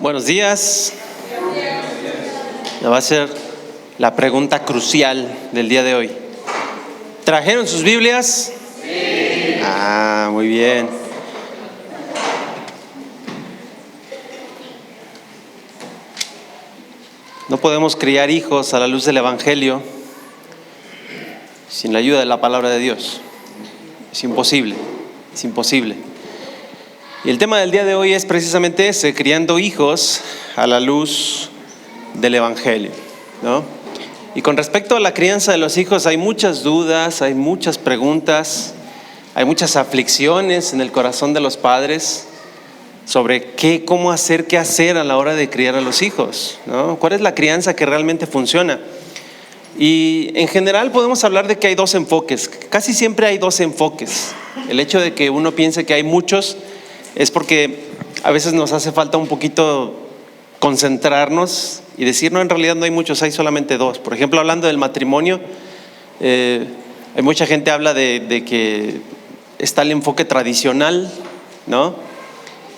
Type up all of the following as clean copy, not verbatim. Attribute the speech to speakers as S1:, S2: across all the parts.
S1: Buenos días. Va a ser la pregunta crucial del día de hoy. ¿Trajeron sus Biblias? Sí. Muy bien. No podemos criar hijos a la luz del Evangelio sin la ayuda de la palabra de Dios. Es imposible, es imposible. Y el tema del día de hoy es precisamente ese, criando hijos a la luz del Evangelio, ¿no? Y con respecto a la crianza de los hijos hay muchas dudas, hay muchas preguntas, hay muchas aflicciones en el corazón de los padres sobre cómo hacer, qué hacer a la hora de criar a los hijos, ¿no? ¿Cuál es la crianza que realmente funciona? Y en general podemos hablar de que hay dos enfoques, casi siempre hay dos enfoques. El hecho de que uno piense que hay muchos es porque a veces nos hace falta un poquito concentrarnos y decir, no, en realidad no hay muchos, hay solamente dos. Por ejemplo, hablando del matrimonio, hay mucha gente habla de que está el enfoque tradicional, ¿no?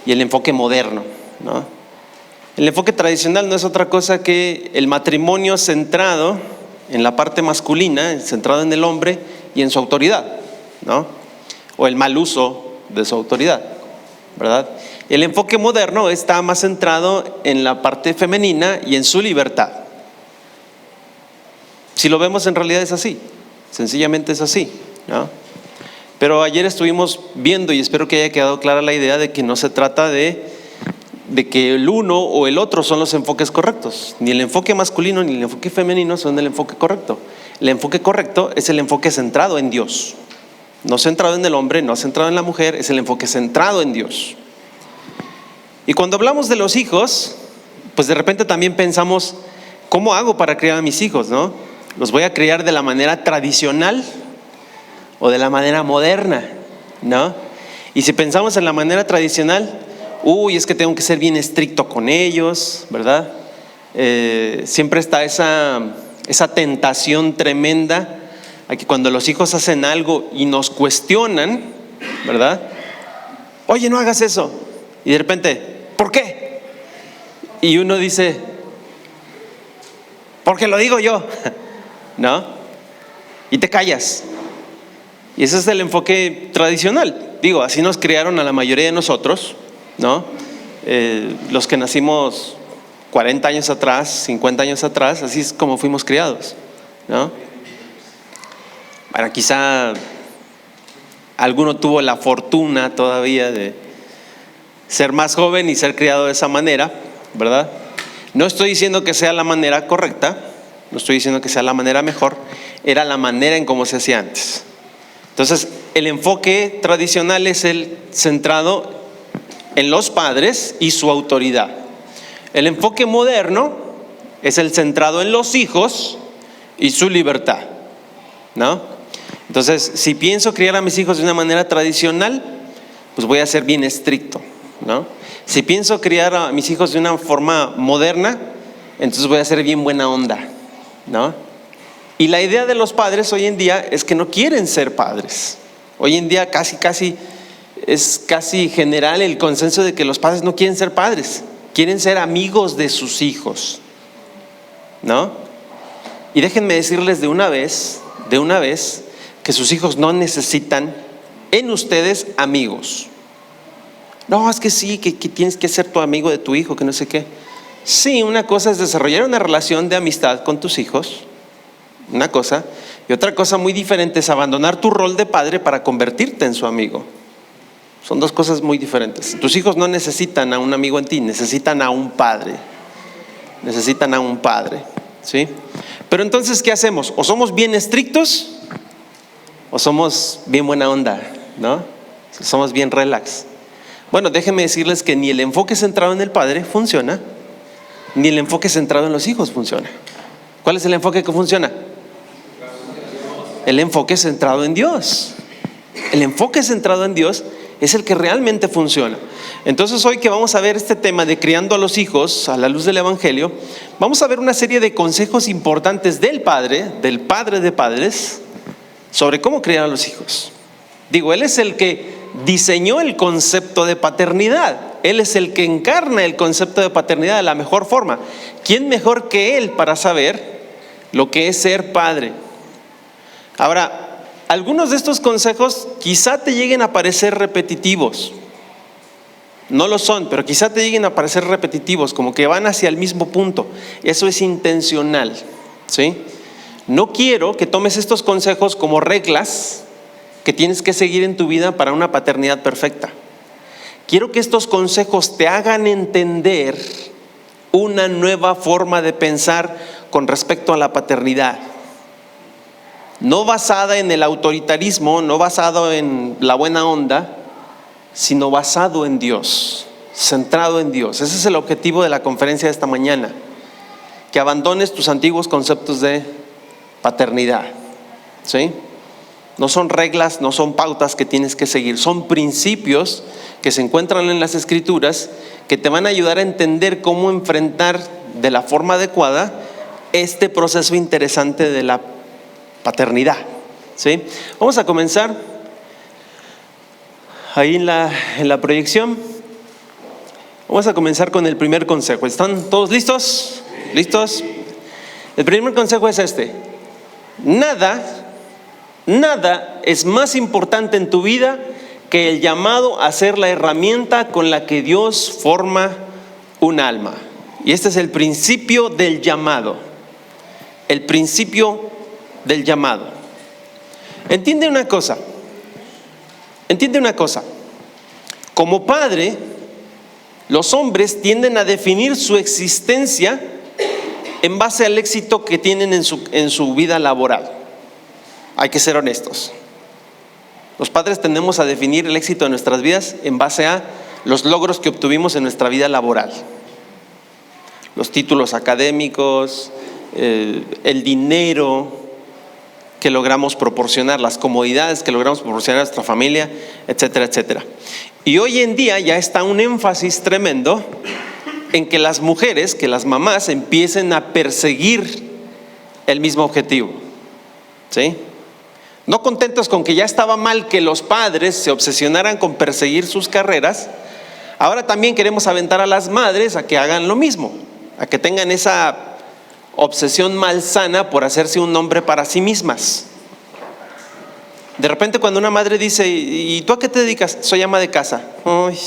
S1: Y el enfoque moderno, ¿no? El enfoque tradicional no es otra cosa que el matrimonio centrado en la parte masculina, centrado en el hombre y en su autoridad, ¿no? O el mal uso de su autoridad, ¿verdad? El enfoque moderno está más centrado en la parte femenina y en su libertad. Si lo vemos, en realidad es así, sencillamente es así, ¿no? Pero ayer estuvimos viendo, y espero que haya quedado clara la idea de que no se trata de que el uno o el otro son los enfoques correctos. Ni el enfoque masculino ni el enfoque femenino son el enfoque correcto. El enfoque correcto es el enfoque centrado en Dios. No centrado en el hombre, no centrado en la mujer, es el enfoque centrado en Dios. Y cuando hablamos de los hijos, pues de repente también pensamos, ¿cómo hago para criar a mis hijos, no? ¿Los voy a criar de la manera tradicional o de la manera moderna, no? Y si pensamos en la manera tradicional, es que tengo que ser bien estricto con ellos, ¿verdad? Siempre está esa tentación tremenda a que cuando los hijos hacen algo y nos cuestionan, ¿verdad? Oye, no hagas eso. Y de repente, ¿por qué? Y uno dice, porque lo digo yo, ¿no? Y te callas. Y ese es el enfoque tradicional. Digo, así nos criaron a la mayoría de nosotros, ¿no? Los que nacimos 40 años atrás, 50 años atrás, así es como fuimos criados, ¿no? Bueno, quizá alguno tuvo la fortuna todavía de ser más joven y ser criado de esa manera, ¿verdad? No estoy diciendo que sea la manera correcta, no estoy diciendo que sea la manera mejor, era la manera en cómo se hacía antes. Entonces, el enfoque tradicional es el centrado en los padres y su autoridad. El enfoque moderno es el centrado en los hijos y su libertad, ¿no? Entonces, si pienso criar a mis hijos de una manera tradicional, pues voy a ser bien estricto, ¿no? Si pienso criar a mis hijos de una forma moderna, entonces voy a ser bien buena onda, ¿no? Y la idea de los padres hoy en día es que no quieren ser padres. Hoy en día es casi general el consenso de que los padres no quieren ser padres, quieren ser amigos de sus hijos, ¿no? Y déjenme decirles de una vez, que sus hijos no necesitan en ustedes amigos. No, es que sí, que tienes que ser tu amigo de tu hijo, que no sé qué. Sí, una cosa es desarrollar una relación de amistad con tus hijos, una cosa, y otra cosa muy diferente es abandonar tu rol de padre para convertirte en su amigo. Son dos cosas muy diferentes. Tus hijos no necesitan a un amigo en ti, necesitan a un padre. Necesitan a un padre, ¿sí? Pero entonces, ¿qué hacemos? O somos bien estrictos o somos bien buena onda, ¿no? Somos bien relax. Bueno, déjenme decirles que ni el enfoque centrado en el padre funciona, ni el enfoque centrado en los hijos funciona. ¿Cuál es el enfoque que funciona? El enfoque centrado en Dios. El enfoque centrado en Dios es el que realmente funciona. Entonces, hoy que vamos a ver este tema de criando a los hijos a la luz del Evangelio, vamos a ver una serie de consejos importantes del padre de padres, sobre cómo criar a los hijos. Digo, él es el que diseñó el concepto de paternidad. Él es el que encarna el concepto de paternidad de la mejor forma. ¿Quién mejor que Él para saber lo que es ser padre? Ahora, algunos de estos consejos quizá te lleguen a parecer repetitivos. No lo son, pero quizá te lleguen a parecer repetitivos, como que van hacia el mismo punto. Eso es intencional, ¿sí? No quiero que tomes estos consejos como reglas que tienes que seguir en tu vida para una paternidad perfecta. Quiero que estos consejos te hagan entender una nueva forma de pensar con respecto a la paternidad. No basada en el autoritarismo, no basado en la buena onda, sino basado en Dios, centrado en Dios. Ese es el objetivo de la conferencia de esta mañana. Que abandones tus antiguos conceptos de paternidad, ¿sí? No son reglas, no son pautas que tienes que seguir, son principios que se encuentran en las Escrituras que te van a ayudar a entender cómo enfrentar de la forma adecuada este proceso interesante de la paternidad, ¿sí? Vamos a comenzar ahí en la proyección. Vamos a comenzar con el primer consejo. ¿Están todos listos? ¿Listos? El primer consejo es este: Nada es más importante en tu vida que el llamado a ser la herramienta con la que Dios forma un alma. Y este es el principio del llamado. El principio del llamado. Entiende una cosa. Como padre, los hombres tienden a definir su existencia en base al éxito que tienen en su vida laboral. Hay que ser honestos. Los padres tendemos a definir el éxito de nuestras vidas en base a los logros que obtuvimos en nuestra vida laboral. Los títulos académicos, el dinero que logramos proporcionar, las comodidades que logramos proporcionar a nuestra familia, etcétera, etcétera. Y hoy en día ya está un énfasis tremendo en que las mujeres, que las mamás empiecen a perseguir el mismo objetivo, ¿sí? No contentos con que ya estaba mal que los padres se obsesionaran con perseguir sus carreras, ahora también queremos aventar a las madres a que hagan lo mismo, a que tengan esa obsesión malsana por hacerse un nombre para sí mismas. De repente cuando una madre dice: ¿y tú a qué te dedicas? Soy ama de casa. Uy.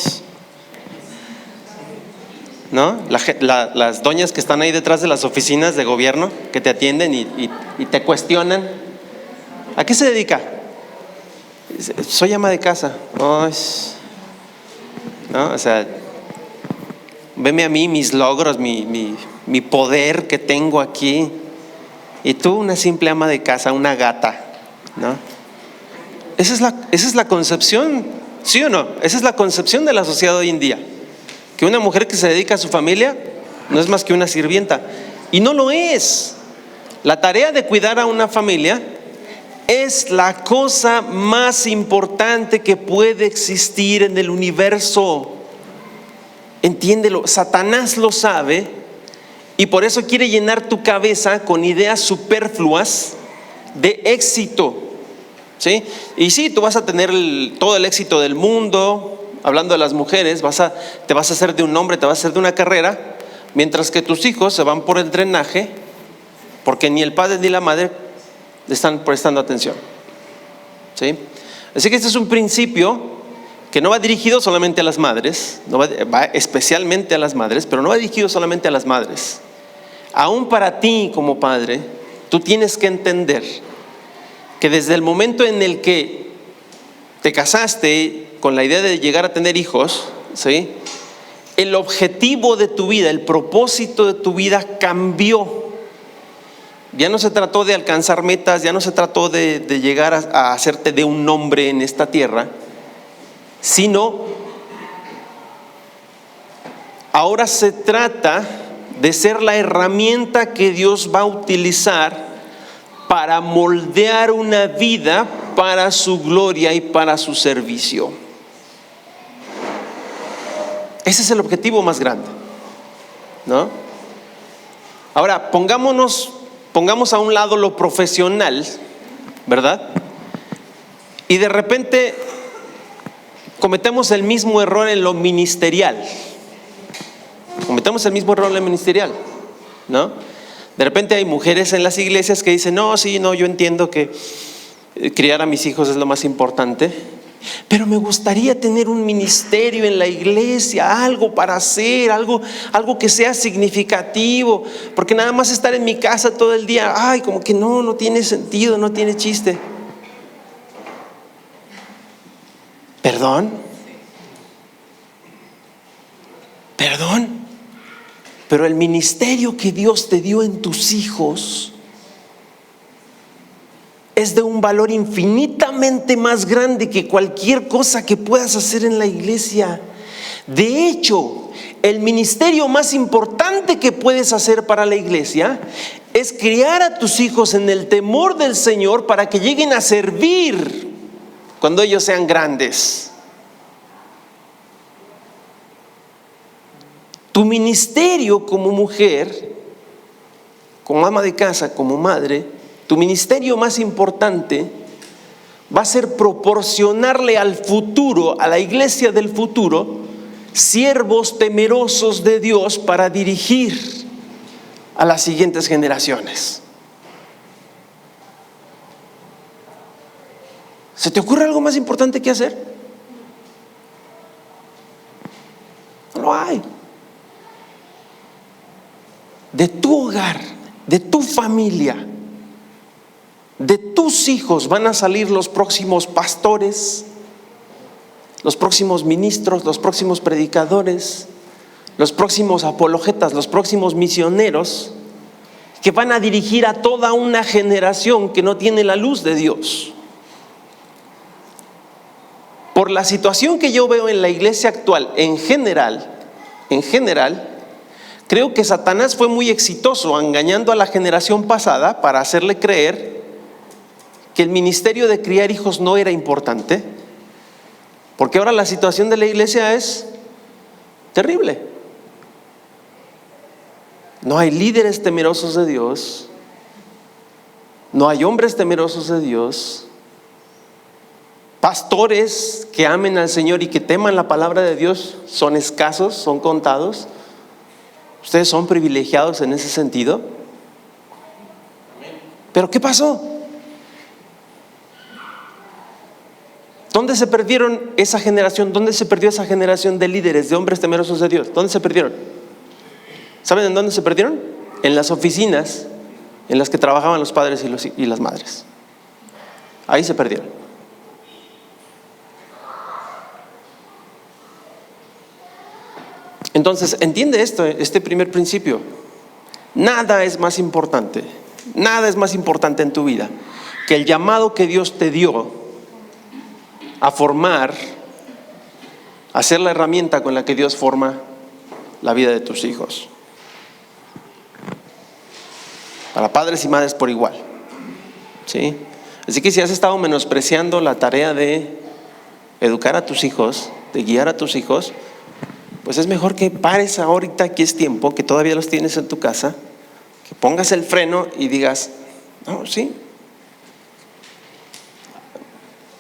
S1: ¿No? Las doñas que están ahí detrás de las oficinas de gobierno, que te atienden y te cuestionan: ¿a qué se dedica? Soy ama de casa. Uy. ¿No? O sea, veme a mí, mis logros, mi poder que tengo aquí, y tú una simple ama de casa, una gata, ¿no? Esa es la concepción, ¿sí o no? Esa es la concepción de la sociedad hoy en día, que una mujer que se dedica a su familia no es más que una sirvienta, y no lo es. La tarea de cuidar a una familia es la cosa más importante que puede existir en el universo. Entiéndelo, Satanás lo sabe y por eso quiere llenar tu cabeza con ideas superfluas de éxito, ¿sí? Y sí, tú vas a tener todo el éxito del mundo. Hablando de las mujeres, te vas a hacer de un hombre, te vas a hacer de una carrera, mientras que tus hijos se van por el drenaje porque ni el padre ni la madre le están prestando atención, ¿sí? Así que este es un principio que no va dirigido solamente a las madres, va especialmente a las madres, pero no va dirigido solamente a las madres. Aún para ti como padre, tú tienes que entender que desde el momento en el que te casaste con la idea de llegar a tener hijos, ¿sí?, el objetivo de tu vida, el propósito de tu vida cambió. Ya no se trató de alcanzar metas, ya no se trató de llegar a hacerte de un nombre en esta tierra, sino ahora se trata de ser la herramienta que Dios va a utilizar para moldear una vida para su gloria y para su servicio. Ese es el objetivo más grande, ¿no? Ahora, pongamos a un lado lo profesional, ¿verdad? Y de repente cometemos el mismo error en lo ministerial. Cometemos el mismo error en lo ministerial, ¿no? De repente hay mujeres en las iglesias que dicen, no, sí, no, yo entiendo que criar a mis hijos es lo más importante, pero me gustaría tener un ministerio en la iglesia, algo para hacer, algo que sea significativo, porque nada más estar en mi casa todo el día, ay, como que no tiene sentido, no tiene chiste. ¿Perdón? Pero el ministerio que Dios te dio en tus hijos es de un valor infinitamente más grande que cualquier cosa que puedas hacer en la iglesia. De hecho, el ministerio más importante que puedes hacer para la iglesia es criar a tus hijos en el temor del Señor para que lleguen a servir cuando ellos sean grandes. Tu ministerio como mujer, como ama de casa, como madre, tu ministerio más importante va a ser proporcionarle al futuro, a la iglesia del futuro, siervos temerosos de Dios para dirigir a las siguientes generaciones. ¿Se te ocurre algo más importante que hacer? No lo hay. De tu hogar, de tu familia, de tus hijos van a salir los próximos pastores, los próximos ministros, los próximos predicadores, los próximos apologetas, los próximos misioneros que van a dirigir a toda una generación que no tiene la luz de Dios. Por la situación que yo veo en la iglesia actual, en general, creo que Satanás fue muy exitoso engañando a la generación pasada para hacerle creer que el ministerio de criar hijos no era importante, porque ahora la situación de la iglesia es terrible. No hay líderes temerosos de Dios, no hay hombres temerosos de Dios, pastores que amen al Señor y que teman la palabra de Dios son escasos, son contados. Ustedes son privilegiados en ese sentido. ¿Pero qué pasó? ¿Dónde se perdieron esa generación? ¿Dónde se perdió esa generación de líderes, de hombres temerosos de Dios? ¿Dónde se perdieron? ¿Saben en dónde se perdieron? En las oficinas en las que trabajaban los padres y las madres. Ahí se perdieron. Entonces, entiende este primer principio. Nada es más importante en tu vida que el llamado que Dios te dio a formar, a ser la herramienta con la que Dios forma la vida de tus hijos. Para padres y madres por igual, ¿sí? Así que si has estado menospreciando la tarea de educar a tus hijos, de guiar a tus hijos, pues es mejor que pares ahorita, que es tiempo, que todavía los tienes en tu casa, que pongas el freno y digas, no, sí.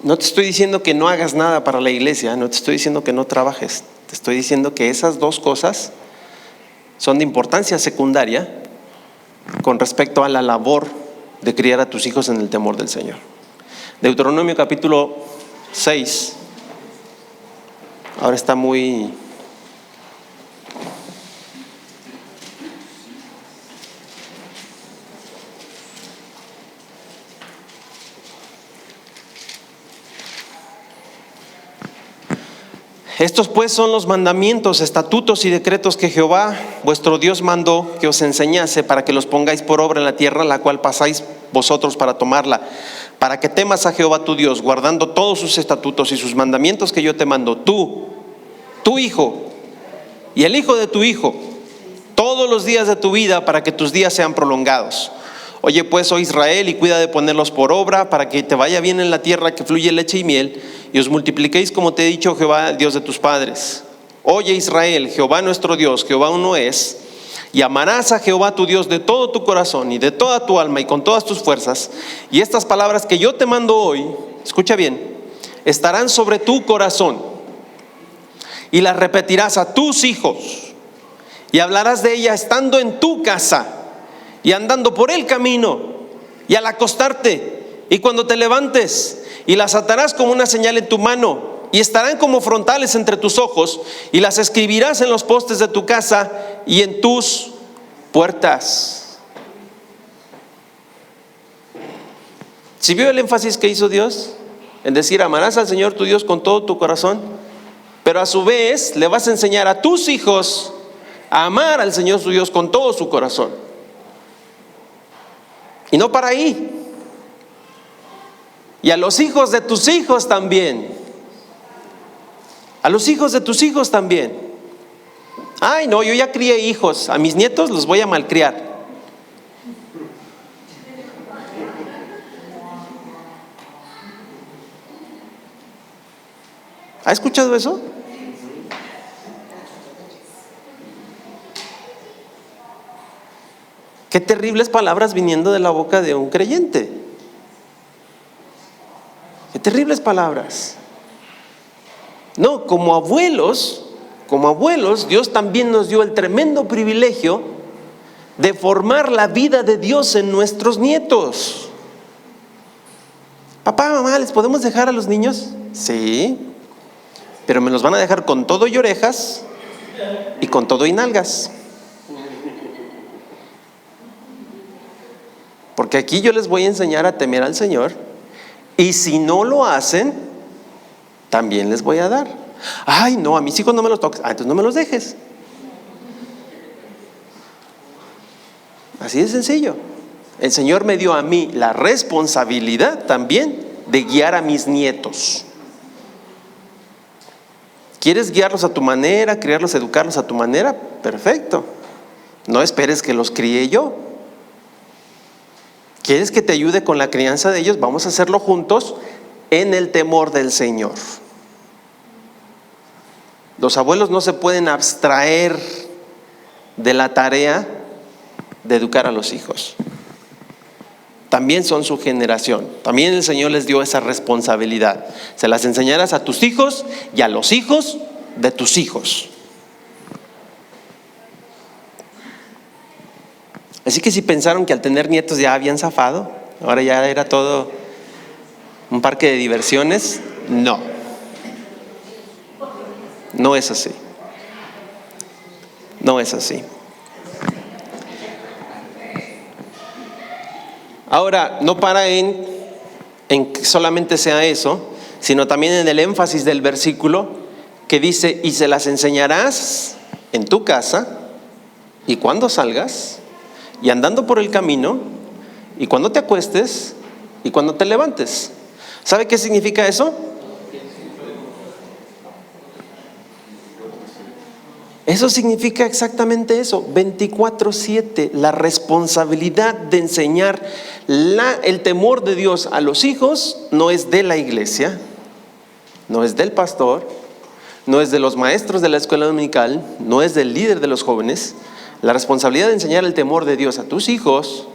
S1: No te estoy diciendo que no hagas nada para la iglesia, no te estoy diciendo que no trabajes, te estoy diciendo que esas dos cosas son de importancia secundaria con respecto a la labor de criar a tus hijos en el temor del Señor. Deuteronomio capítulo 6, ahora está muy... Estos pues son los mandamientos, estatutos y decretos que Jehová vuestro Dios mandó que os enseñase para que los pongáis por obra en la tierra la cual pasáis vosotros para tomarla, para que temas a Jehová tu Dios, guardando todos sus estatutos y sus mandamientos que yo te mando, tú, tu hijo y el hijo de tu hijo, todos los días de tu vida, para que tus días sean prolongados. Oye pues, oh Israel, y cuida de ponerlos por obra, para que te vaya bien en la tierra que fluye leche y miel, y os multipliquéis como te he dicho Jehová, Dios de tus padres. Oye Israel, Jehová nuestro Dios, Jehová uno es, y amarás a Jehová tu Dios de todo tu corazón y de toda tu alma y con todas tus fuerzas. Y estas palabras que yo te mando hoy, escucha bien, estarán sobre tu corazón. y las repetirás a tus hijos, y hablarás de ella estando en tu casa y andando por el camino y al acostarte y cuando te levantes, y las atarás como una señal en tu mano y estarán como frontales entre tus ojos, y las escribirás en los postes de tu casa y en tus puertas. ¿Sí vio el énfasis que hizo Dios? En decir, amarás al Señor tu Dios con todo tu corazón, pero a su vez le vas a enseñar a tus hijos a amar al Señor su Dios con todo su corazón. Y no para ahí. Y a los hijos de tus hijos también. A los hijos de tus hijos también. Ay, no, yo ya crié hijos, a mis nietos los voy a malcriar. ¿Ha escuchado eso? Qué terribles palabras viniendo de la boca de un creyente. Qué terribles palabras. No, como abuelos, Dios también nos dio el tremendo privilegio de formar la vida de Dios en nuestros nietos. Papá, mamá, ¿les podemos dejar a los niños? Sí, pero me los van a dejar con todo y orejas y con todo y nalgas. Porque aquí yo les voy a enseñar a temer al Señor, y si no lo hacen, también les voy a dar. Ay, no, a mis hijos no me los toques. Entonces no me los dejes. Así de sencillo. El Señor me dio a mí la responsabilidad también de guiar a mis nietos. ¿Quieres guiarlos a tu manera, criarlos, educarlos a tu manera? Perfecto. No esperes que los críe yo. ¿Quieres que te ayude con la crianza de ellos? Vamos a hacerlo juntos en el temor del Señor. Los abuelos no se pueden abstraer de la tarea de educar a los hijos. También son su generación. También el Señor les dio esa responsabilidad. Se las enseñarás a tus hijos y a los hijos de tus hijos. Así que si pensaron que al tener nietos ya habían zafado, ahora ya era todo un parque de diversiones, no. No es así. No es así. Ahora, no para en que solamente sea eso, sino también en el énfasis del versículo que dice, y se las enseñarás en tu casa, y cuando salgas, y andando por el camino, y cuando te acuestes, y cuando te levantes. ¿Sabe qué significa eso? Eso significa exactamente eso, 24/7, la responsabilidad de enseñar el temor de Dios a los hijos no es de la iglesia, no es del pastor, no es de los maestros de la escuela dominical, no es del líder de los jóvenes. La responsabilidad de enseñar el temor de Dios a tus hijos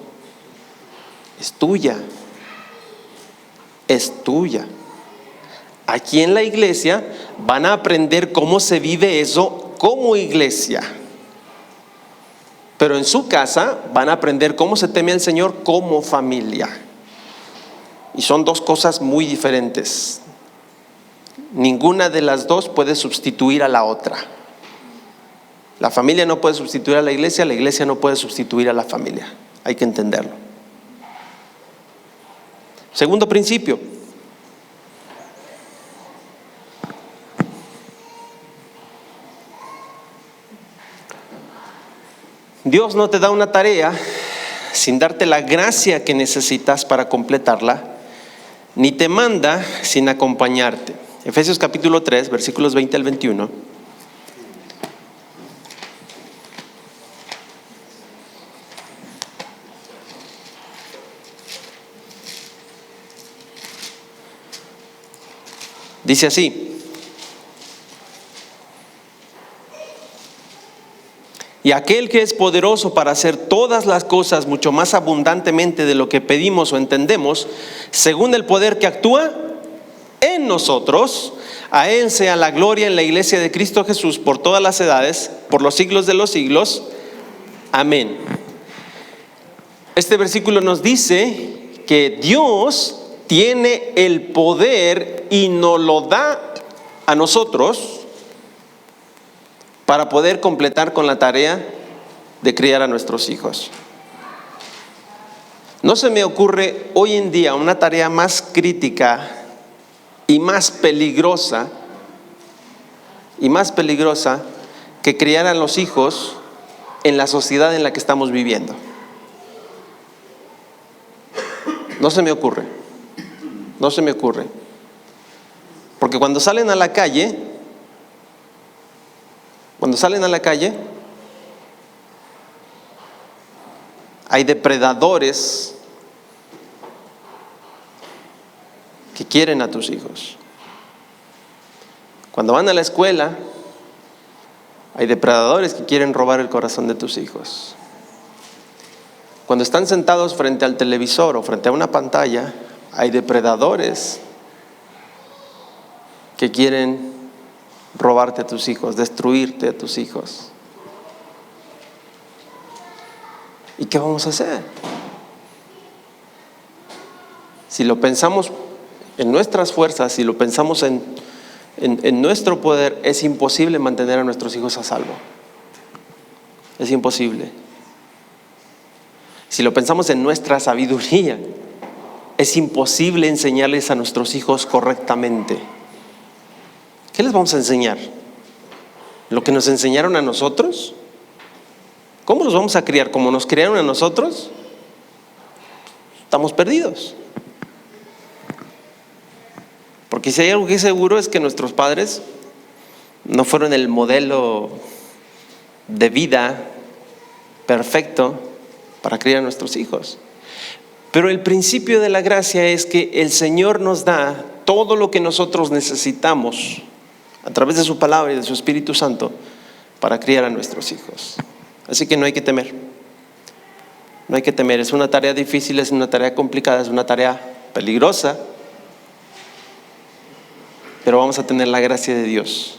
S1: es tuya, es tuya. Aquí en la iglesia van a aprender cómo se vive eso como iglesia, pero en su casa van a aprender cómo se teme al Señor como familia. Y son dos cosas muy diferentes. Ninguna de las dos puede sustituir a la otra. La familia no puede sustituir a la iglesia no puede sustituir a la familia. Hay que entenderlo. Segundo principio. Dios no te da una tarea sin darte la gracia que necesitas para completarla, ni te manda sin acompañarte. Efesios capítulo 3, versículos 20 al 21. Dice así: y aquel que es poderoso para hacer todas las cosas mucho más abundantemente de lo que pedimos o entendemos, según el poder que actúa en nosotros. A Él sea la gloria en la iglesia de Cristo Jesús por todas las edades, por los siglos de los siglos. Amén. Este versículo nos dice que Dios tiene el poder y nos lo da a nosotros para poder completar con la tarea de criar a nuestros hijos. No se me ocurre hoy en día una tarea más crítica y más peligrosa que criar a los hijos en la sociedad en la que estamos viviendo. No se me ocurre. Porque cuando salen a la calle, hay depredadores que quieren a tus hijos. Cuando van a la escuela, hay depredadores que quieren robar el corazón de tus hijos. Cuando están sentados frente al televisor o frente a una pantalla, hay depredadores que quieren robarte a tus hijos, destruirte a tus hijos. ¿Y qué vamos a hacer? Si lo pensamos en nuestras fuerzas, si lo pensamos en nuestro poder, es imposible mantener a nuestros hijos a salvo. Es imposible. Si lo pensamos en nuestra sabiduría, es imposible enseñarles a nuestros hijos correctamente. ¿Qué les vamos a enseñar? ¿Lo que nos enseñaron a nosotros? ¿Cómo los vamos a criar? ¿Como nos criaron a nosotros? Estamos perdidos. Porque si hay algo que es seguro es que nuestros padres no fueron el modelo de vida perfecto para criar a nuestros hijos. Pero el principio de la gracia es que el Señor nos da todo lo que nosotros necesitamos a través de su palabra y de su Espíritu Santo para criar a nuestros hijos. Así que no hay que temer. No hay que temer. Es una tarea difícil, es una tarea complicada, es una tarea peligrosa. Pero vamos a tener la gracia de Dios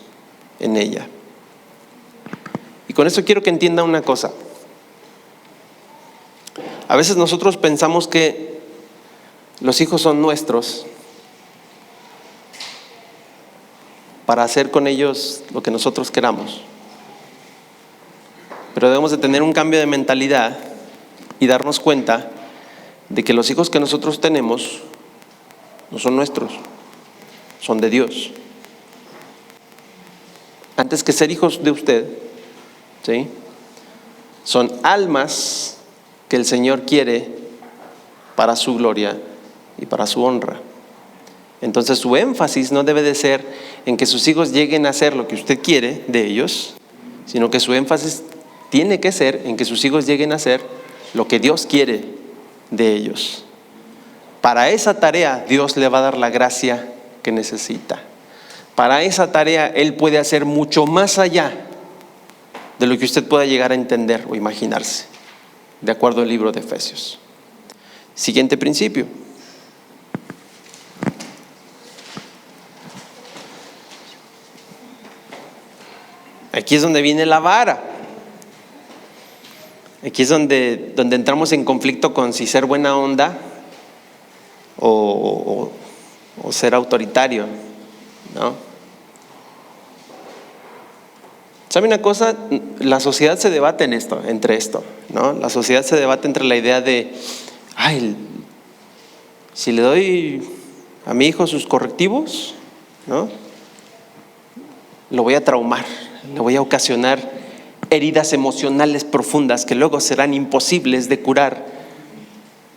S1: en ella. Y con eso quiero que entienda una cosa. A veces nosotros pensamos que los hijos son nuestros para hacer con ellos lo que nosotros queramos. Pero debemos de tener un cambio de mentalidad y darnos cuenta de que los hijos que nosotros tenemos no son nuestros, son de Dios. Antes que ser hijos de usted, ¿sí?, son almas que el Señor quiere para su gloria y para su honra. Entonces su énfasis no debe de ser en que sus hijos lleguen a ser lo que usted quiere de ellos, sino que su énfasis tiene que ser en que sus hijos lleguen a ser lo que Dios quiere de ellos. Para esa tarea Dios le va a dar la gracia que necesita. Para esa tarea Él puede hacer mucho más allá de lo que usted pueda llegar a entender o imaginarse, de acuerdo al libro de Efesios. Siguiente principio. Aquí es donde viene la vara. Aquí es donde entramos en conflicto con si ser buena onda o ser autoritario, ¿no? ¿Sabe una cosa? La sociedad se debate entre esto, ¿no? La sociedad se debate entre la idea de, si le doy a mi hijo sus correctivos, ¿no?, lo voy a traumar, le voy a ocasionar heridas emocionales profundas que luego serán imposibles de curar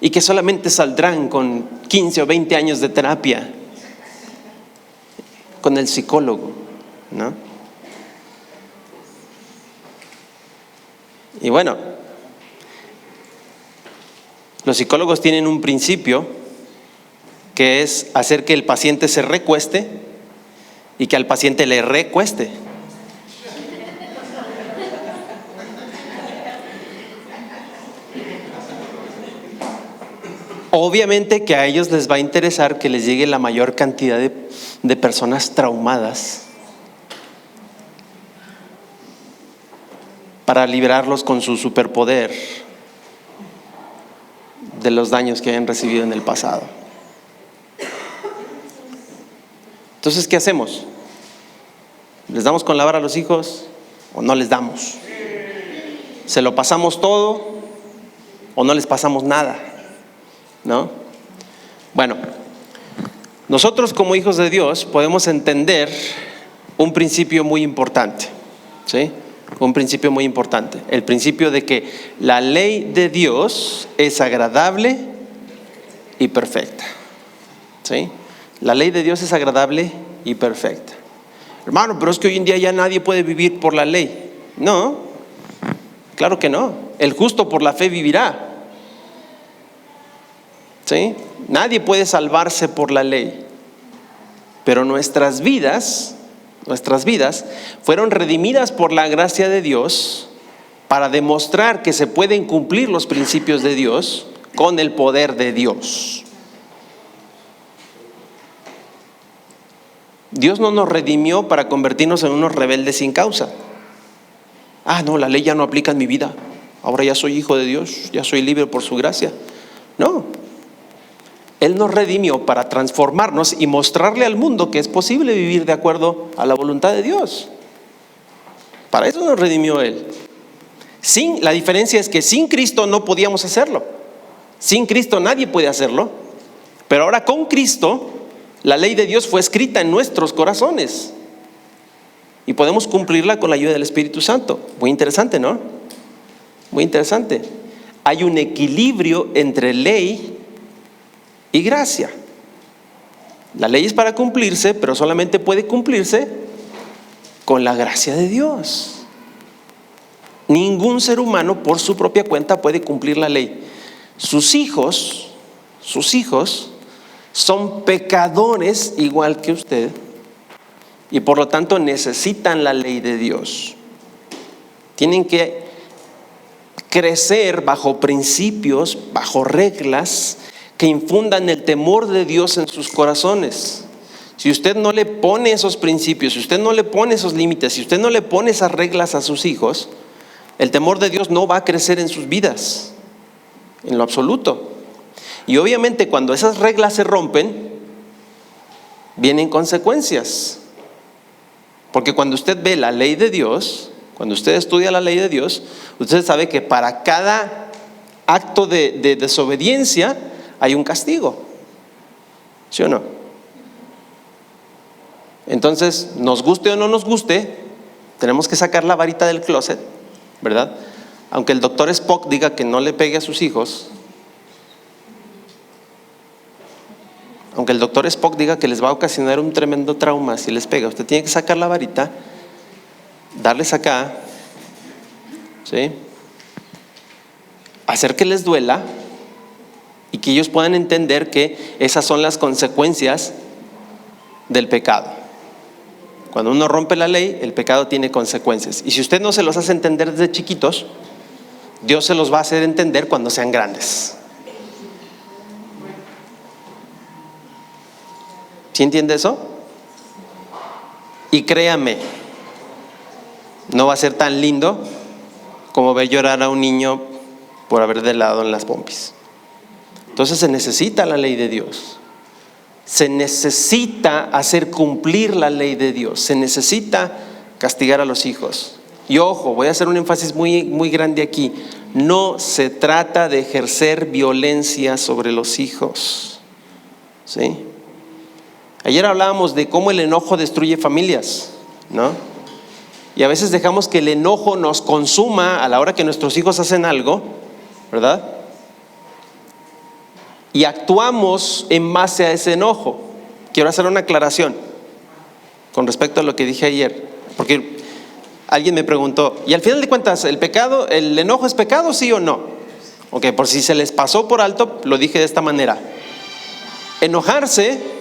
S1: y que solamente saldrán con 15 o 20 años de terapia con el psicólogo, ¿no? Y bueno, los psicólogos tienen un principio que es hacer que el paciente se recueste y que al paciente le recueste. Obviamente que a ellos les va a interesar que les llegue la mayor cantidad de personas traumadas para librarlos con su superpoder de los daños que hayan recibido en el pasado. Entonces, ¿qué hacemos? ¿Les damos con la vara a los hijos o no les damos? ¿Se lo pasamos todo o no les pasamos nada? ¿No? Bueno, nosotros como hijos de Dios podemos entender un principio muy importante, ¿sí? Un principio muy importante. El principio de que la ley de Dios es agradable y perfecta, ¿sí? La ley de Dios es agradable y perfecta. Hermano, pero es que hoy en día ya nadie puede vivir por la ley. No, claro que no. El justo por la fe vivirá, ¿sí? Nadie puede salvarse por la ley. Pero nuestras vidas fueron redimidas por la gracia de Dios para demostrar que se pueden cumplir los principios de Dios con el poder de Dios. Dios no nos redimió para convertirnos en unos rebeldes sin causa. No, la ley ya no aplica en mi vida. Ahora ya soy hijo de Dios, ya soy libre por su gracia. No. Él nos redimió para transformarnos y mostrarle al mundo que es posible vivir de acuerdo a la voluntad de Dios. Para eso nos redimió Él. La diferencia es que sin Cristo no podíamos hacerlo. Sin Cristo nadie puede hacerlo. Pero ahora con Cristo, la ley de Dios fue escrita en nuestros corazones. Y podemos cumplirla con la ayuda del Espíritu Santo. Muy interesante, ¿no? Muy interesante. Hay un equilibrio entre ley y gracia. La ley es para cumplirse, pero solamente puede cumplirse con la gracia de Dios. Ningún ser humano por su propia cuenta puede cumplir la ley. Sus hijos son pecadores igual que usted y por lo tanto necesitan la ley de Dios. Tienen que crecer bajo principios, bajo reglas que infundan el temor de Dios en sus corazones. Si usted no le pone esos principios, si usted no le pone esos límites, si usted no le pone esas reglas a sus hijos, el temor de Dios no va a crecer en sus vidas, en lo absoluto. Y obviamente cuando esas reglas se rompen, vienen consecuencias. Porque cuando usted ve la ley de Dios, cuando usted estudia la ley de Dios, usted sabe que para cada acto de desobediencia hay un castigo, ¿sí o no? Entonces, nos guste o no nos guste, tenemos que sacar la varita del closet, ¿verdad? Aunque el doctor Spock diga que no le pegue a sus hijos, aunque el doctor Spock diga que les va a ocasionar un tremendo trauma si les pega, usted tiene que sacar la varita, darles acá, ¿sí? Hacer que les duela y que ellos puedan entender que esas son las consecuencias del pecado. Cuando uno rompe la ley, el pecado tiene consecuencias. Y si usted no se los hace entender desde chiquitos, Dios se los va a hacer entender cuando sean grandes. ¿Sí entiende eso? Y créame, no va a ser tan lindo como ver llorar a un niño por haber delado en las pompis. Entonces se necesita la ley de Dios. Se necesita hacer cumplir la ley de Dios. Se necesita castigar a los hijos. Y ojo, voy a hacer un énfasis muy, muy grande aquí. No se trata de ejercer violencia sobre los hijos, ¿sí? Ayer hablábamos de cómo el enojo destruye familias, ¿no? Y a veces dejamos que el enojo nos consuma a la hora que nuestros hijos hacen algo, ¿verdad? Y actuamos en base a ese enojo. Quiero hacer una aclaración con respecto a lo que dije ayer, porque alguien me preguntó, y al final de cuentas, ¿el enojo es pecado, sí o no? Ok, por si se les pasó por alto, lo dije de esta manera. Enojarse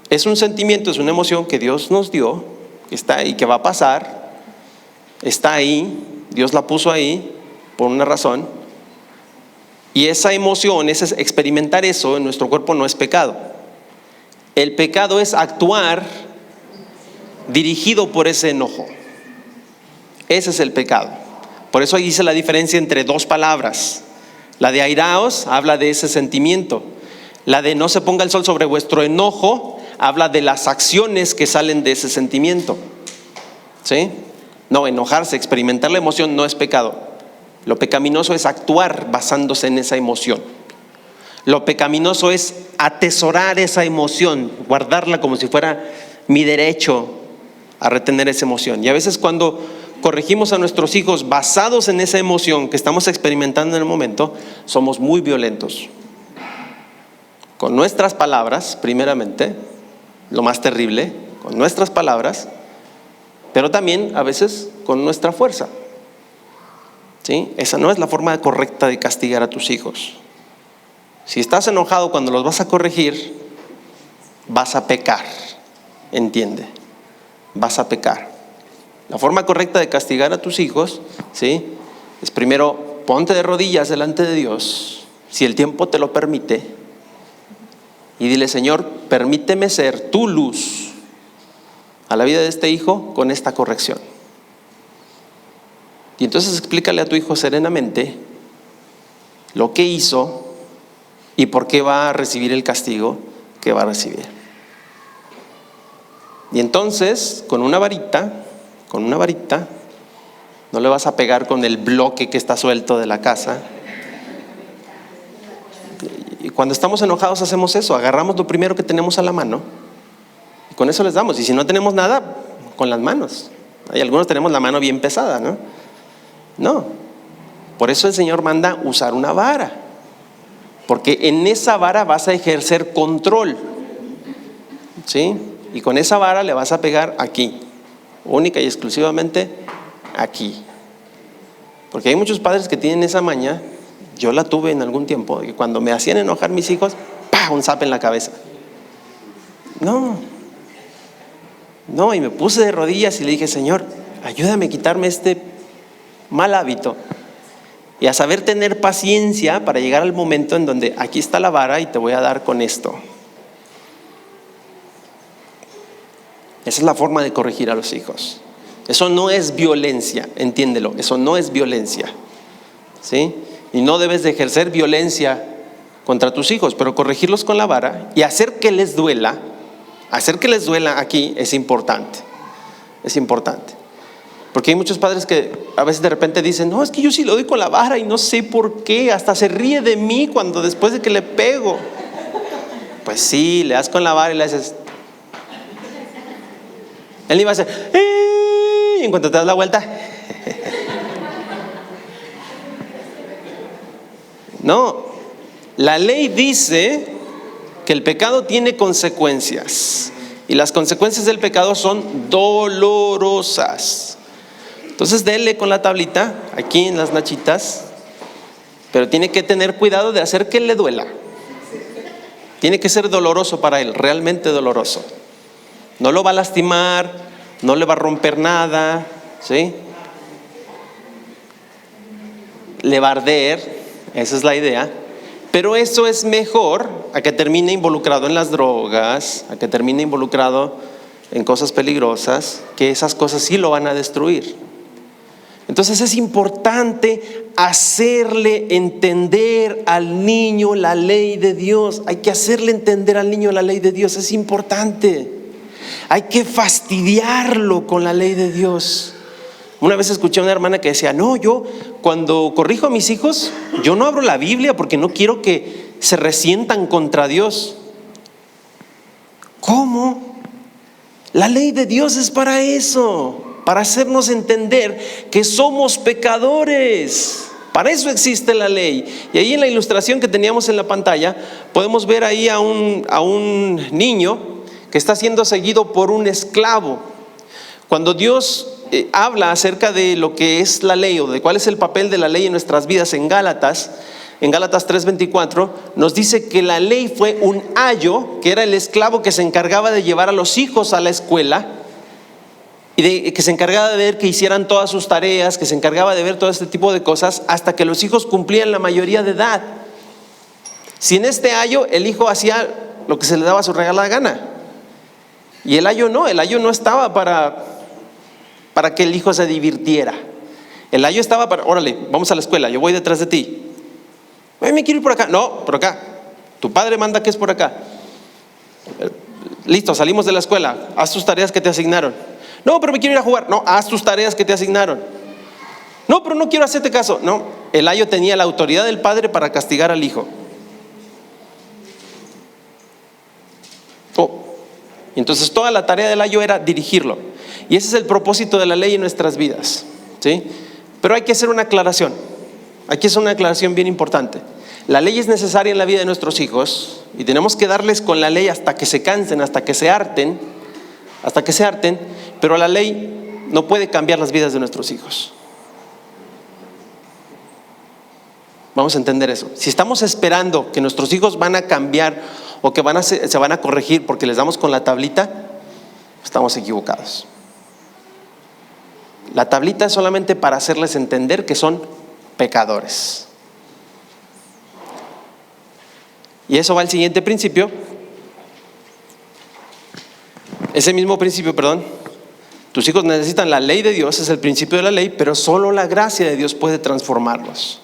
S1: es un sentimiento, es una emoción que Dios nos dio, que está ahí, que va a pasar, está ahí, Dios la puso ahí por una razón. Y esa emoción, experimentar eso en nuestro cuerpo no es pecado. El pecado es actuar dirigido por ese enojo. Ese es el pecado. Por eso ahí dice la diferencia entre dos palabras. La de airaos habla de ese sentimiento. La de no se ponga el sol sobre vuestro enojo habla de las acciones que salen de ese sentimiento. ¿Sí? No, enojarse, experimentar la emoción no es pecado. Lo pecaminoso es actuar basándose en esa emoción. Lo pecaminoso es atesorar esa emoción, guardarla como si fuera mi derecho a retener esa emoción. Y a veces cuando corregimos a nuestros hijos basados en esa emoción que estamos experimentando en el momento, somos muy violentos. Con nuestras palabras, primeramente, lo más terrible, con nuestras palabras, pero también a veces con nuestra fuerza. ¿Sí? Esa no es la forma correcta de castigar a tus hijos. Si estás enojado cuando los vas a corregir, vas a pecar. ¿Entiende? Vas a pecar. La forma correcta de castigar a tus hijos, ¿sí?, es primero ponte de rodillas delante de Dios, si el tiempo te lo permite, y dile: Señor, permíteme ser tu luz a la vida de este hijo con esta corrección. Y entonces explícale a tu hijo serenamente lo que hizo y por qué va a recibir el castigo que va a recibir. Y entonces, con una varita, no le vas a pegar con el bloque que está suelto de la casa. Y cuando estamos enojados hacemos eso, agarramos lo primero que tenemos a la mano y con eso les damos. Y si no tenemos nada, con las manos. Hay algunos tenemos la mano bien pesada, ¿no? No. Por eso el Señor manda usar una vara, porque en esa vara vas a ejercer control, ¿sí? Y con esa vara le vas a pegar aquí, única y exclusivamente aquí. Porque hay muchos padres que tienen esa maña. Yo la tuve en algún tiempo, y cuando me hacían enojar mis hijos, ¡pah!, un zape en la cabeza. No, y me puse de rodillas y le dije: Señor, ayúdame a quitarme este mal hábito y a saber tener paciencia para llegar al momento en donde aquí está la vara y te voy a dar con esto. Esa es la forma de corregir a los hijos. Eso no es violencia, entiéndelo, eso no es violencia, ¿sí? Y no debes de ejercer violencia contra tus hijos, pero corregirlos con la vara y hacer que les duela aquí es importante. Es importante. Porque hay muchos padres que a veces de repente dicen: no, es que yo sí lo doy con la vara y no sé por qué, hasta se ríe de mí cuando después de que le pego. Pues sí, le das con la vara y le haces. Él iba a hacer y en cuanto te das la vuelta. No, la ley dice que el pecado tiene consecuencias y las consecuencias del pecado son dolorosas. Entonces denle con la tablita aquí en las nachitas, pero tiene que tener cuidado de hacer que le duela. Tiene que ser doloroso para él, realmente doloroso. No lo va a lastimar, no le va a romper nada, ¿sí? Le va a arder, esa es la idea. Pero eso es mejor a que termine involucrado en las drogas, a que termine involucrado en cosas peligrosas, que esas cosas sí lo van a destruir. Entonces es importante hacerle entender al niño la ley de Dios. Hay que hacerle entender al niño la ley de Dios, es importante. Hay que fastidiarlo con la ley de Dios. Una vez escuché a una hermana que decía: no, yo cuando corrijo a mis hijos, yo no abro la Biblia porque no quiero que se resientan contra Dios. ¿Cómo? La ley de Dios es para eso, para hacernos entender que somos pecadores. Para eso existe la ley. Y ahí en la ilustración que teníamos en la pantalla podemos ver ahí a un niño que está siendo seguido por un esclavo. Cuando Dios habla acerca de lo que es la ley o de cuál es el papel de la ley en nuestras vidas en Gálatas 3:24, nos dice que la ley fue un ayo, que era el esclavo que se encargaba de llevar a los hijos a la escuela y que se encargaba de ver que hicieran todas sus tareas, que se encargaba de ver todo este tipo de cosas hasta que los hijos cumplían la mayoría de edad. Si en este ayo el hijo hacía lo que se le daba a su regalada gana. Y el ayo no estaba para que el hijo se divirtiera. El ayo estaba para, órale, vamos a la escuela, yo voy detrás de ti. Ay, me quiero ir por acá. No, por acá. Tu padre manda que es por acá. Listo, salimos de la escuela. Haz tus tareas que te asignaron. No, pero me quiero ir a jugar. No, haz tus tareas que te asignaron. No, pero no quiero hacerte caso. No, el ayo tenía la autoridad del padre para castigar al hijo. Entonces toda la tarea del ayo era dirigirlo. Y ese es el propósito de la ley en nuestras vidas, ¿sí? Pero hay que hacer una aclaración. Aquí es una aclaración bien importante. La ley es necesaria en la vida de nuestros hijos y tenemos que darles con la ley hasta que se cansen, hasta que se harten, pero la ley no puede cambiar las vidas de nuestros hijos. Vamos a entender eso. Si estamos esperando que nuestros hijos van a cambiar o que se van a corregir porque les damos con la tablita, estamos equivocados. La tablita es solamente para hacerles entender que son pecadores. Y eso va al siguiente principio. Ese mismo principio, tus hijos necesitan la ley de Dios, es el principio de la ley, pero solo la gracia de Dios puede transformarlos.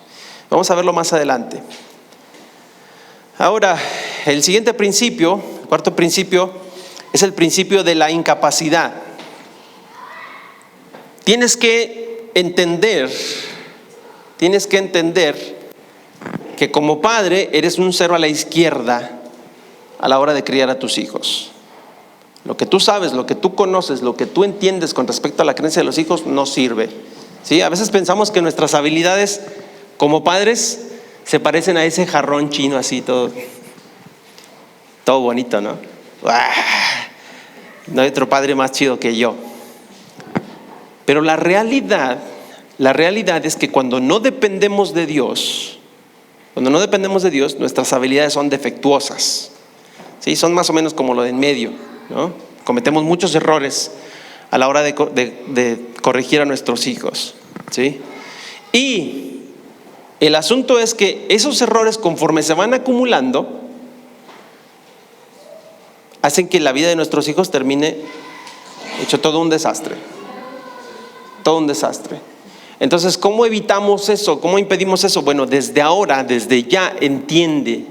S1: Vamos a verlo más adelante. Ahora, el siguiente principio, el cuarto principio, es el principio de la incapacidad. Tienes que entender que como padre eres un cero a la izquierda a la hora de criar a tus hijos. Lo que tú sabes, lo que tú conoces, lo que tú entiendes con respecto a la creencia de los hijos no sirve, ¿sí? A veces pensamos que nuestras habilidades como padres se parecen a ese jarrón chino así, todo bonito, ¿no? No hay otro padre más chido que yo. Pero la realidad es que cuando no dependemos de Dios, nuestras habilidades son defectuosas, ¿sí? Son más o menos como lo de en medio, ¿no? Cometemos muchos errores a la hora de corregir a nuestros hijos, ¿sí? Y el asunto es que esos errores, conforme se van acumulando, hacen que la vida de nuestros hijos termine hecho todo un desastre. Entonces, ¿cómo evitamos eso? ¿Cómo impedimos eso? Bueno, desde ahora, desde ya, entiende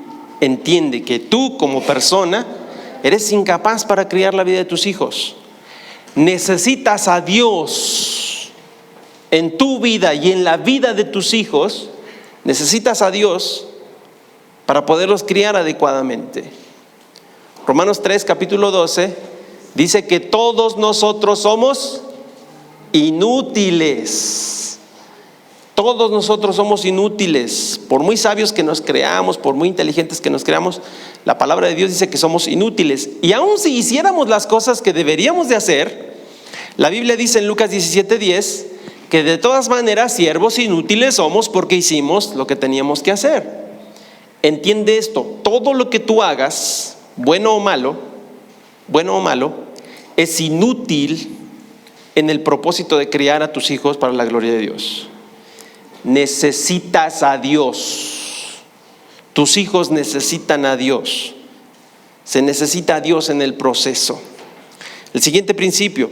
S1: que tú como persona eres incapaz para criar la vida de tus hijos. Necesitas a Dios en tu vida y en la vida de tus hijos. Necesitas a Dios para poderlos criar adecuadamente. Romanos 3, capítulo 12, dice que todos nosotros somos inútiles. Todos nosotros somos inútiles. Por muy sabios que nos creamos, por muy inteligentes que nos creamos, la palabra de Dios dice que somos inútiles. Y aun si hiciéramos las cosas que deberíamos de hacer, la Biblia dice en Lucas 17:10 que de todas maneras siervos inútiles somos porque hicimos lo que teníamos que hacer. Entiende esto: todo lo que tú hagas, bueno o malo, es inútil en el propósito de criar a tus hijos para la gloria de Dios. Necesitas a Dios. Tus hijos necesitan a Dios. Se necesita a Dios en el proceso. El siguiente principio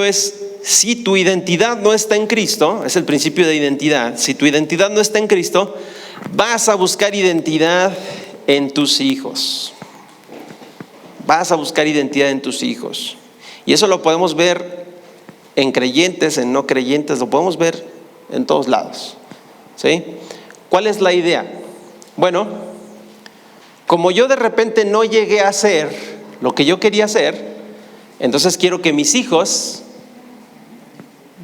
S1: es: si tu identidad no está en Cristo, es el principio de identidad. Si tu identidad no está en Cristo, vas a buscar identidad en tus hijos. Y eso lo podemos ver en creyentes, en no creyentes, lo podemos ver en todos lados, ¿sí? ¿Cuál es la idea? Bueno, como yo de repente no llegué a hacer lo que yo quería hacer, entonces quiero que mis hijos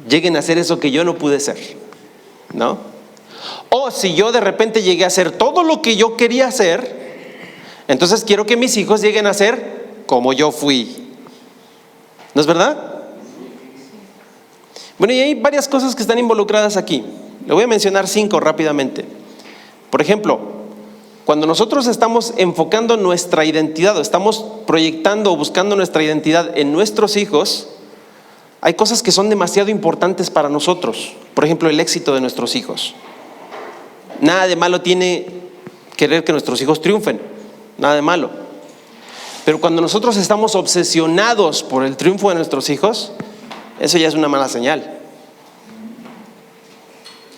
S1: lleguen a hacer eso que yo no pude ser, ¿no? O si yo de repente llegué a hacer todo lo que yo quería hacer, entonces quiero que mis hijos lleguen a ser como yo fui. ¿No es verdad? Bueno, y hay varias cosas que están involucradas aquí. Le voy a mencionar 5 rápidamente. Por ejemplo, cuando nosotros estamos enfocando nuestra identidad, o estamos proyectando o buscando nuestra identidad en nuestros hijos, hay cosas que son demasiado importantes para nosotros. Por ejemplo, el éxito de nuestros hijos. Nada de malo tiene querer que nuestros hijos triunfen, nada de malo. Pero cuando nosotros estamos obsesionados por el triunfo de nuestros hijos, eso ya es una mala señal.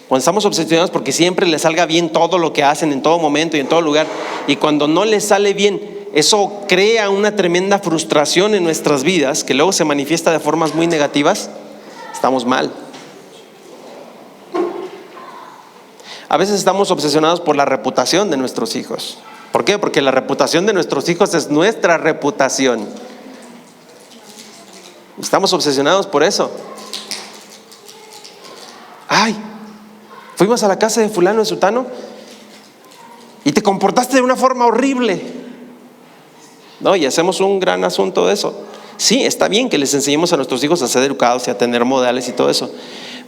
S1: Cuando estamos obsesionados porque siempre les salga bien todo lo que hacen en todo momento y en todo lugar, y cuando no les sale bien, eso crea una tremenda frustración en nuestras vidas que luego se manifiesta de formas muy negativas, estamos mal. A veces estamos obsesionados por la reputación de nuestros hijos. ¿Por qué? Porque la reputación de nuestros hijos es nuestra reputación. Estamos obsesionados por eso. Ay, fuimos a la casa de fulano de sutano y te comportaste de una forma horrible, ¿no? Y hacemos un gran asunto de eso. Sí, está bien que les enseñemos a nuestros hijos a ser educados y a tener modales y todo eso,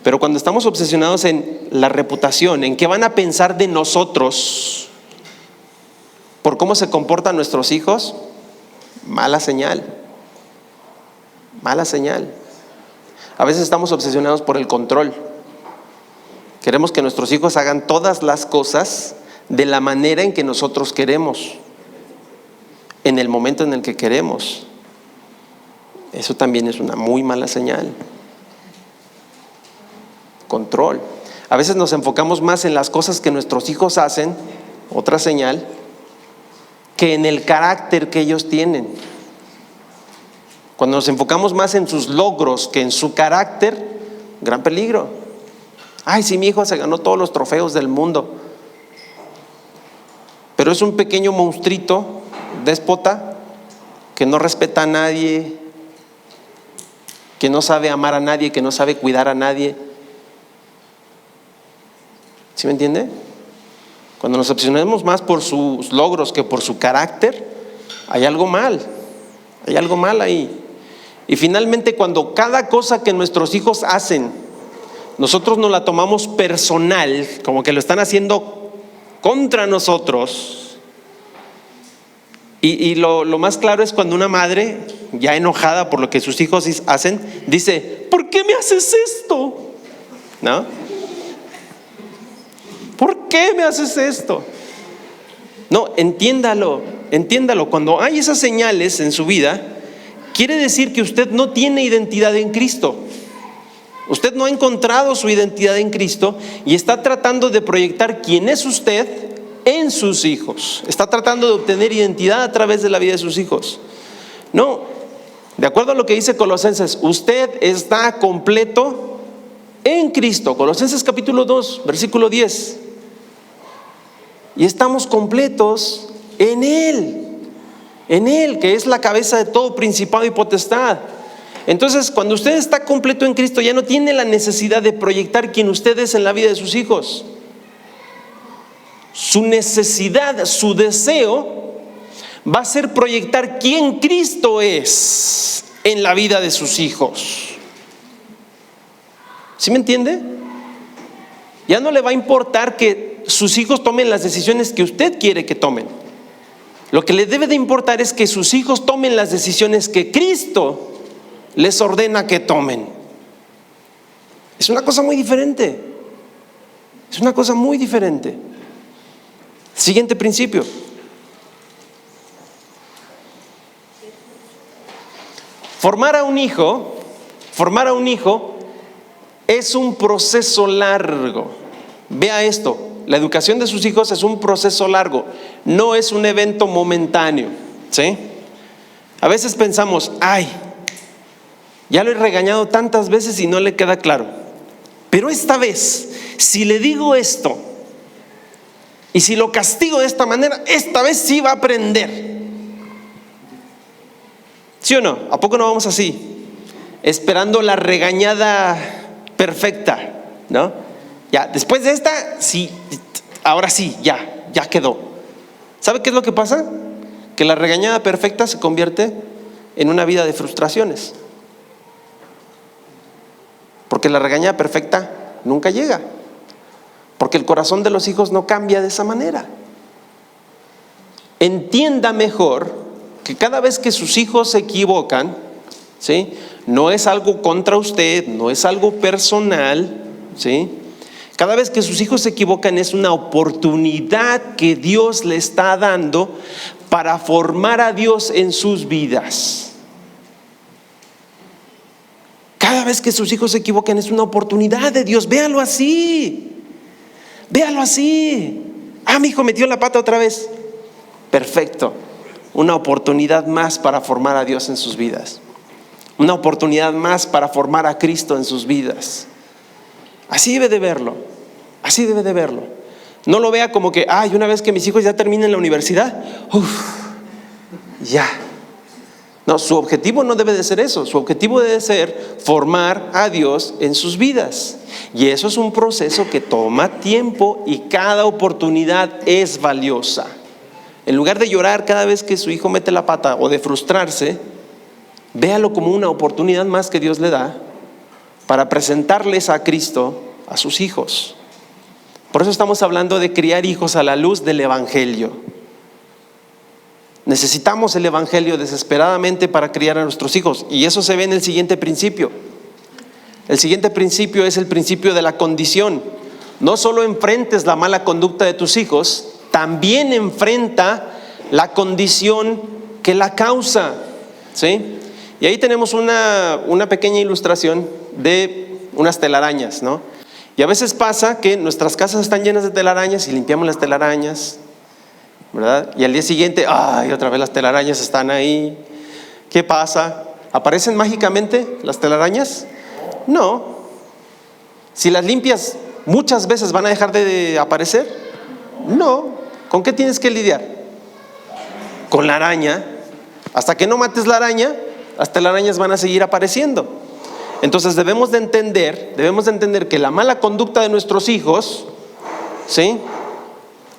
S1: pero cuando estamos obsesionados en la reputación, en qué van a pensar de nosotros por cómo se comportan nuestros hijos, mala señal. Mala señal. A veces estamos obsesionados por el control. Queremos que nuestros hijos hagan todas las cosas de la manera en que nosotros queremos, en el momento en el que queremos. Eso también es una muy mala señal. Control. A veces nos enfocamos más en las cosas que nuestros hijos hacen, otra señal, que en el carácter que ellos tienen. Cuando nos enfocamos más en sus logros que en su carácter, gran peligro. Ay, sí, mi hijo se ganó todos los trofeos del mundo, pero es un pequeño monstruito, déspota, que no respeta a nadie, que no sabe amar a nadie, que no sabe cuidar a nadie. ¿Sí me entiende? Cuando nos obsesionamos más por sus logros que por su carácter, hay algo mal ahí. Y finalmente, cuando cada cosa que nuestros hijos hacen, nosotros nos la tomamos personal, como que lo están haciendo contra nosotros. Y lo más claro es cuando una madre, ya enojada por lo que sus hijos hacen, dice: ¿por qué me haces esto? ¿No? ¿Por qué me haces esto? No, entiéndalo. Cuando hay esas señales en su vida, quiere decir que usted no tiene identidad en Cristo. Usted no ha encontrado su identidad en Cristo y está tratando de proyectar quién es usted en sus hijos. Está tratando de obtener identidad a través de la vida de sus hijos. No, de acuerdo a lo que dice Colosenses, usted está completo en Cristo. Colosenses capítulo 2, versículo 10. Y estamos completos en Él, que es la cabeza de todo principado y potestad. Entonces, cuando usted está completo en Cristo, ya no tiene la necesidad de proyectar quién usted es en la vida de sus hijos. Su necesidad, su deseo va a ser proyectar quién Cristo es en la vida de sus hijos. ¿Sí me entiende? Ya no le va a importar que sus hijos tomen las decisiones que usted quiere que tomen. Lo que le debe de importar es que sus hijos tomen las decisiones que Cristo les ordena que tomen. Es una cosa muy diferente. Siguiente principio. Formar a un hijo es un proceso largo. Vea esto, la educación de sus hijos es un proceso largo, no es un evento momentáneo, ¿sí? A veces pensamos: ay, ya lo he regañado tantas veces y no le queda claro, pero esta vez, si le digo esto y si lo castigo de esta manera, esta vez sí va a aprender. ¿Sí o no? ¿A poco no vamos así? Esperando la regañada perfecta, ¿no? Ya, después de esta, sí, ahora sí, ya quedó. ¿Sabe qué es lo que pasa? Que la regañada perfecta se convierte en una vida de frustraciones. Porque la regañada perfecta nunca llega. Porque el corazón de los hijos no cambia de esa manera. Entienda mejor que cada vez que sus hijos se equivocan, ¿sí?, no es algo contra usted, no es algo personal, ¿sí? Cada vez que sus hijos se equivocan es una oportunidad que Dios le está dando para formar a Dios en sus vidas. Cada vez que sus hijos se equivocan es una oportunidad de Dios. Véalo así. Véalo así. Mi hijo metió la pata otra vez. Perfecto. Una oportunidad más para formar a Dios en sus vidas. Una oportunidad más para formar a Cristo en sus vidas. Así debe de verlo. Así debe de verlo. No lo vea como que, una vez que mis hijos ya terminen la universidad, ya. No, su objetivo no debe de ser eso. Su objetivo debe ser formar a Dios en sus vidas. Y eso es un proceso que toma tiempo y cada oportunidad es valiosa. En lugar de llorar cada vez que su hijo mete la pata o de frustrarse, véalo como una oportunidad más que Dios le da para presentarles a Cristo a sus hijos. Por eso estamos hablando de criar hijos a la luz del Evangelio. Necesitamos el Evangelio desesperadamente para criar a nuestros hijos, y eso se ve en el siguiente principio. El siguiente principio es el principio de la condición. No solo enfrentes la mala conducta de tus hijos, también enfrenta la condición que la causa, ¿sí? Y ahí tenemos una pequeña ilustración de unas telarañas, ¿no? Y a veces pasa que nuestras casas están llenas de telarañas y limpiamos las telarañas, ¿verdad? Y al día siguiente, otra vez las telarañas están ahí. ¿Qué pasa? ¿Aparecen mágicamente las telarañas? No. Si las limpias, muchas veces van a dejar de aparecer. No. ¿Con qué tienes que lidiar? Con la araña. Hasta que no mates la araña, las telarañas van a seguir apareciendo. Entonces debemos de entender que la mala conducta de nuestros hijos, ¿sí?,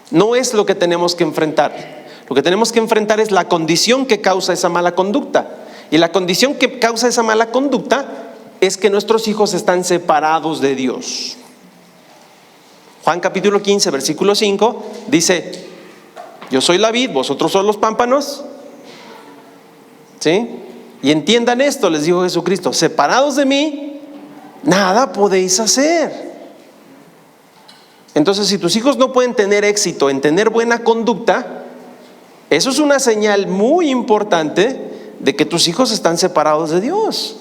S1: no es lo que tenemos que enfrentar. Lo que tenemos que enfrentar es la condición que causa esa mala conducta. Y la condición que causa esa mala conducta es que nuestros hijos están separados de Dios. Juan capítulo 15, versículo 5 dice: yo soy la vid, vosotros sois los pámpanos. ¿Sí? Y entiendan esto, les dijo Jesucristo: separados de mí, nada podéis hacer. Entonces, si tus hijos no pueden tener éxito en tener buena conducta, eso es una señal muy importante de que tus hijos están separados de Dios.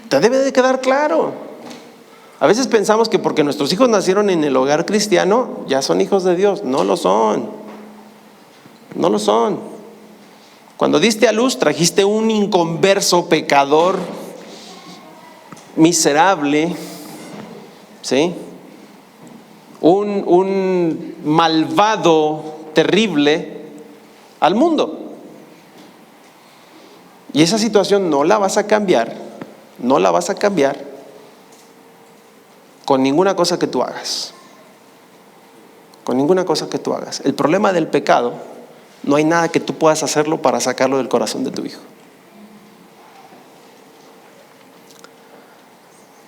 S1: Te debe de quedar claro. A veces pensamos que porque nuestros hijos nacieron en el hogar cristiano, ya son hijos de Dios. No lo son. No lo son. Cuando diste a luz, trajiste un inconverso, pecador, miserable, ¿sí?, un malvado terrible al mundo. Y esa situación no la vas a cambiar con ninguna cosa que tú hagas. Con ninguna cosa que tú hagas. El problema del pecado, no hay nada que tú puedas hacerlo para sacarlo del corazón de tu hijo.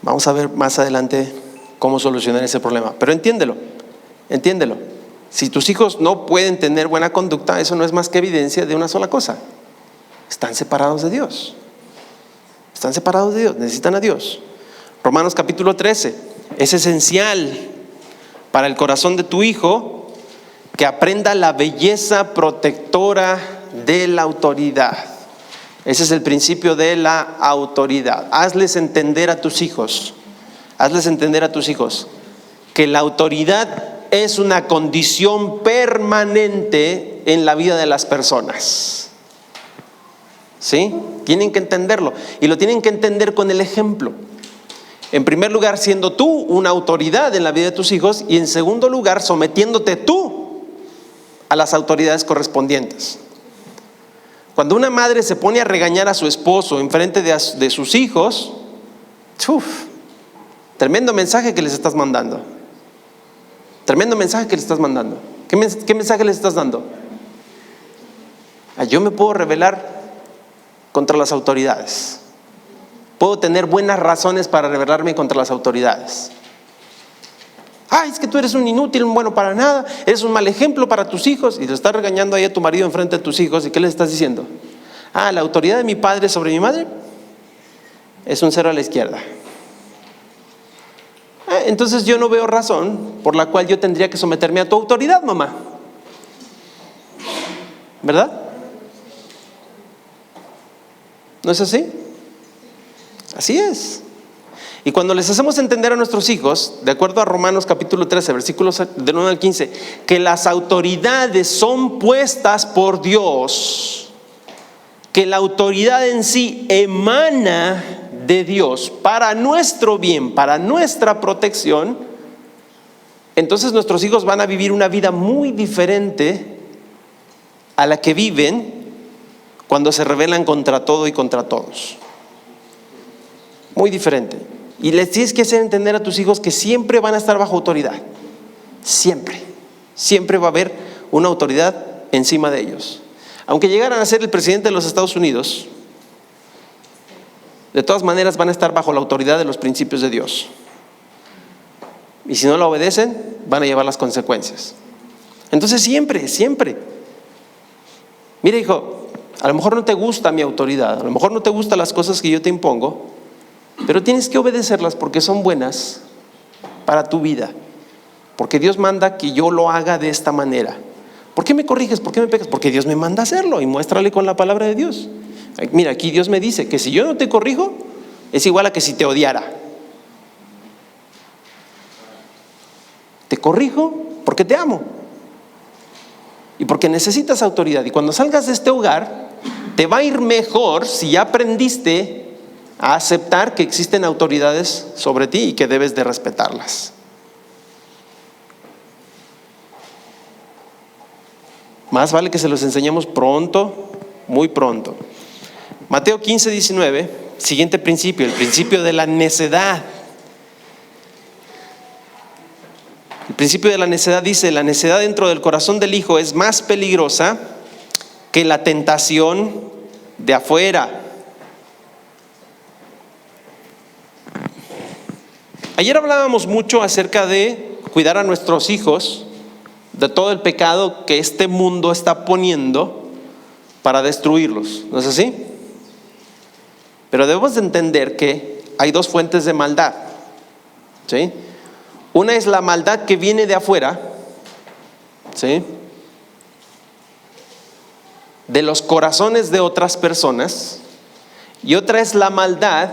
S1: Vamos a ver más adelante cómo solucionar ese problema. Pero entiéndelo. Si tus hijos no pueden tener buena conducta, eso no es más que evidencia de una sola cosa: están separados de Dios. Están separados de Dios, necesitan a Dios. Romanos capítulo 13. Es esencial para el corazón de tu hijo que aprenda la belleza protectora de la autoridad. Ese es el principio de la autoridad. Hazles entender a tus hijos que la autoridad es una condición permanente en la vida de las personas. ¿Sí? Tienen que entenderlo, y lo tienen que entender con el ejemplo. En primer lugar, siendo tú una autoridad en la vida de tus hijos, y en segundo lugar, sometiéndote tú a las autoridades correspondientes. Cuando una madre se pone a regañar a su esposo en frente de sus hijos, tremendo mensaje que les estás mandando. ¿Qué mensaje les estás dando? Yo me puedo rebelar contra las autoridades. Puedo tener buenas razones para rebelarme contra las autoridades. Es que tú eres un inútil, un bueno para nada, eres un mal ejemplo para tus hijos. Y te estás regañando ahí a tu marido enfrente de tus hijos. ¿Y qué les estás diciendo? La autoridad de mi padre sobre mi madre es un cero a la izquierda. entonces yo no veo razón por la cual yo tendría que someterme a tu autoridad, mamá. ¿Verdad? ¿No es así? Así es. Y cuando les hacemos entender a nuestros hijos, de acuerdo a Romanos capítulo 13, versículos del 1 al 15, que las autoridades son puestas por Dios, que la autoridad en sí emana de Dios para nuestro bien, para nuestra protección, entonces nuestros hijos van a vivir una vida muy diferente a la que viven cuando se rebelan contra todo y contra todos. Muy diferente. Y les tienes que hacer entender a tus hijos que siempre van a estar bajo autoridad. Siempre. Siempre va a haber una autoridad encima de ellos. Aunque llegaran a ser el presidente de los Estados Unidos, de todas maneras van a estar bajo la autoridad de los principios de Dios. Y si no la obedecen, van a llevar las consecuencias. Entonces siempre, siempre. Mira, hijo, a lo mejor no te gusta mi autoridad, a lo mejor no te gustan las cosas que yo te impongo, pero tienes que obedecerlas porque son buenas para tu vida. Porque Dios manda que yo lo haga de esta manera. ¿Por qué me corriges? ¿Por qué me pegas? Porque Dios me manda a hacerlo, y muéstrale con la palabra de Dios. Mira, aquí Dios me dice que si yo no te corrijo, es igual a que si te odiara. Te corrijo porque te amo y porque necesitas autoridad. Y cuando salgas de este hogar, te va a ir mejor si ya aprendiste a aceptar que existen autoridades sobre ti y que debes de respetarlas. Más vale que se los enseñemos pronto, muy pronto. Mateo 15, 19, siguiente principio, el principio de la necedad. El principio de la necedad dice: la necedad dentro del corazón del hijo es más peligrosa que la tentación de afuera. Ayer hablábamos mucho acerca de cuidar a nuestros hijos de todo el pecado que este mundo está poniendo para destruirlos, ¿no es así? Pero debemos de entender que hay dos fuentes de maldad, ¿sí? Una es la maldad que viene de afuera, ¿sí?, de los corazones de otras personas, y otra es la maldad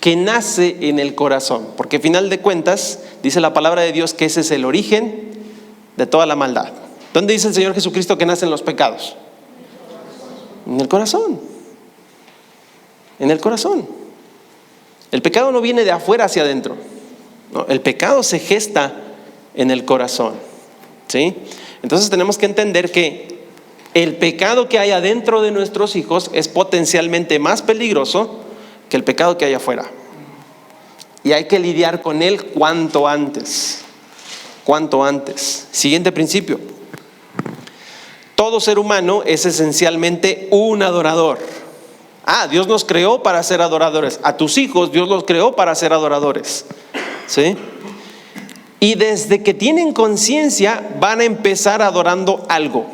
S1: que nace en el corazón, porque al final de cuentas dice la palabra de Dios que ese es el origen de toda la maldad. ¿Dónde dice el Señor Jesucristo que nacen los pecados? En el corazón. En el corazón. El pecado no viene de afuera hacia adentro. No, el pecado se gesta en el corazón, ¿sí? Entonces tenemos que entender que el pecado que hay adentro de nuestros hijos es potencialmente más peligroso que el pecado que hay afuera. Y hay que lidiar con él cuanto antes. Cuanto antes. Siguiente principio. Todo ser humano es esencialmente un adorador. Dios nos creó para ser adoradores. A tus hijos Dios los creó para ser adoradores, ¿sí? Y desde que tienen conciencia van a empezar adorando algo,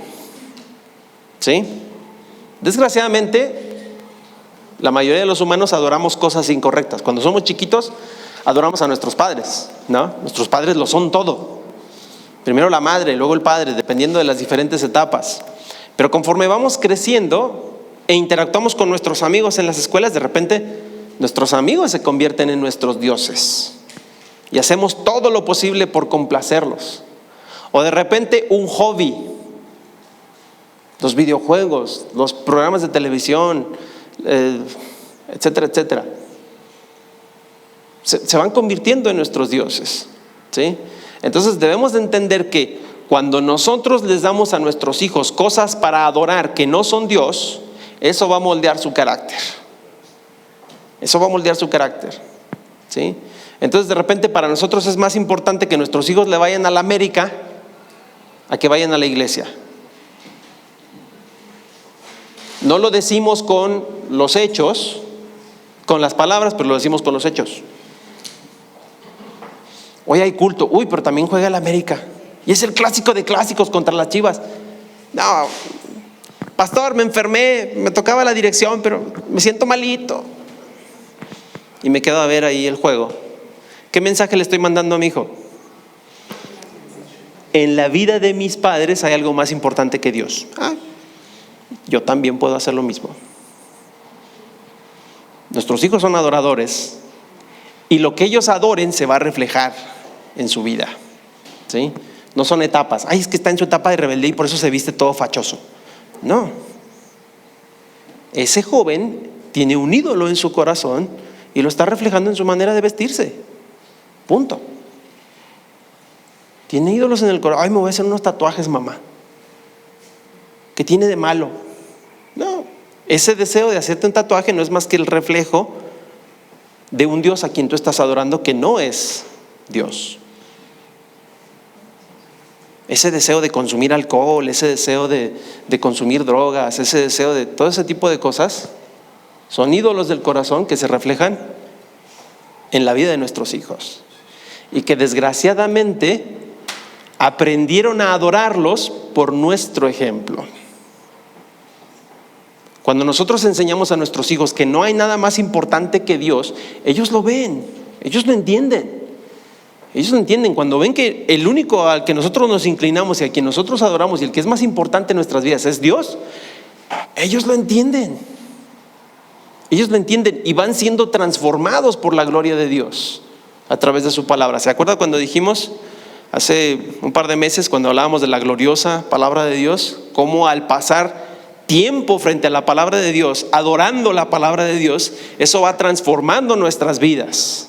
S1: ¿sí? Desgraciadamente, la mayoría de los humanos adoramos cosas incorrectas. Cuando somos chiquitos, adoramos a nuestros padres, ¿no? Nuestros padres lo son todo. Primero la madre, luego el padre, dependiendo de las diferentes etapas. Pero conforme vamos creciendo e interactuamos con nuestros amigos en las escuelas, de repente nuestros amigos se convierten en nuestros dioses y hacemos todo lo posible por complacerlos. O de repente un hobby, los videojuegos, los programas de televisión, etcétera, etcétera, se van convirtiendo en nuestros dioses, ¿sí? Entonces debemos de entender que cuando nosotros les damos a nuestros hijos cosas para adorar que no son Dios, eso va a moldear su carácter. Eso va a moldear su carácter, ¿sí? Entonces de repente para nosotros es más importante que nuestros hijos le vayan a la América a que vayan a la iglesia. No lo decimos con los hechos, con las palabras, pero lo decimos con los hechos. Hoy hay culto, pero también juega el América y es el clásico de clásicos contra las Chivas. No, pastor, me enfermé, me tocaba la dirección, pero me siento malito. Y me quedo a ver ahí el juego. ¿Qué mensaje le estoy mandando a mi hijo? En la vida de mis padres hay algo más importante que Dios. Yo también puedo hacer lo mismo. Nuestros hijos son adoradores y lo que ellos adoren se va a reflejar en su vida, ¿sí? No son etapas. Es que está en su etapa de rebeldía y por eso se viste todo fachoso. No. Ese joven tiene un ídolo en su corazón y lo está reflejando en su manera de vestirse. Punto. Tiene ídolos en el corazón. Me voy a hacer unos tatuajes, mamá. ¿Qué tiene de malo? No. Ese deseo de hacerte un tatuaje no es más que el reflejo de un Dios a quien tú estás adorando que no es Dios. Ese deseo de consumir alcohol, ese deseo de consumir drogas, ese deseo de todo ese tipo de cosas, son ídolos del corazón que se reflejan en la vida de nuestros hijos y que desgraciadamente aprendieron a adorarlos por nuestro ejemplo. Cuando nosotros enseñamos a nuestros hijos que no hay nada más importante que Dios, ellos lo ven, ellos lo entienden. Ellos lo entienden. Cuando ven que el único al que nosotros nos inclinamos y a quien nosotros adoramos y el que es más importante en nuestras vidas es Dios, ellos lo entienden. Ellos lo entienden y van siendo transformados por la gloria de Dios a través de su palabra. ¿Se acuerda cuando dijimos hace un par de meses, cuando hablábamos de la gloriosa palabra de Dios, cómo al pasar tiempo frente a la palabra de Dios, adorando la palabra de Dios, eso va transformando nuestras vidas?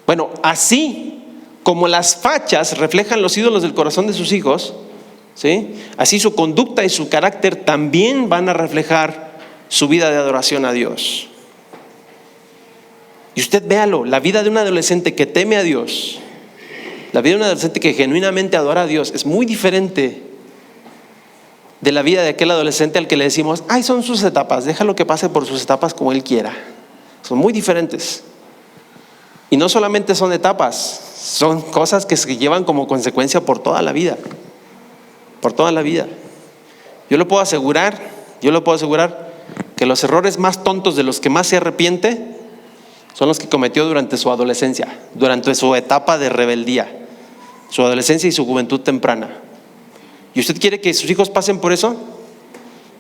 S1: Bueno, así como las fachas reflejan los ídolos del corazón de sus hijos, ¿sí? Así su conducta y su carácter también van a reflejar su vida de adoración a Dios. Y usted véalo, la vida de un adolescente que teme a Dios, la vida de un adolescente que genuinamente adora a Dios es muy diferente de la vida de aquel adolescente al que le decimos, son sus etapas, déjalo que pase por sus etapas como él quiera. Son muy diferentes. Y no solamente son etapas, son cosas que se llevan como consecuencia por toda la vida. Por toda la vida. Yo le puedo asegurar que los errores más tontos de los que más se arrepiente son los que cometió durante su adolescencia, durante su etapa de rebeldía, su adolescencia y su juventud temprana. ¿Y usted quiere que sus hijos pasen por eso?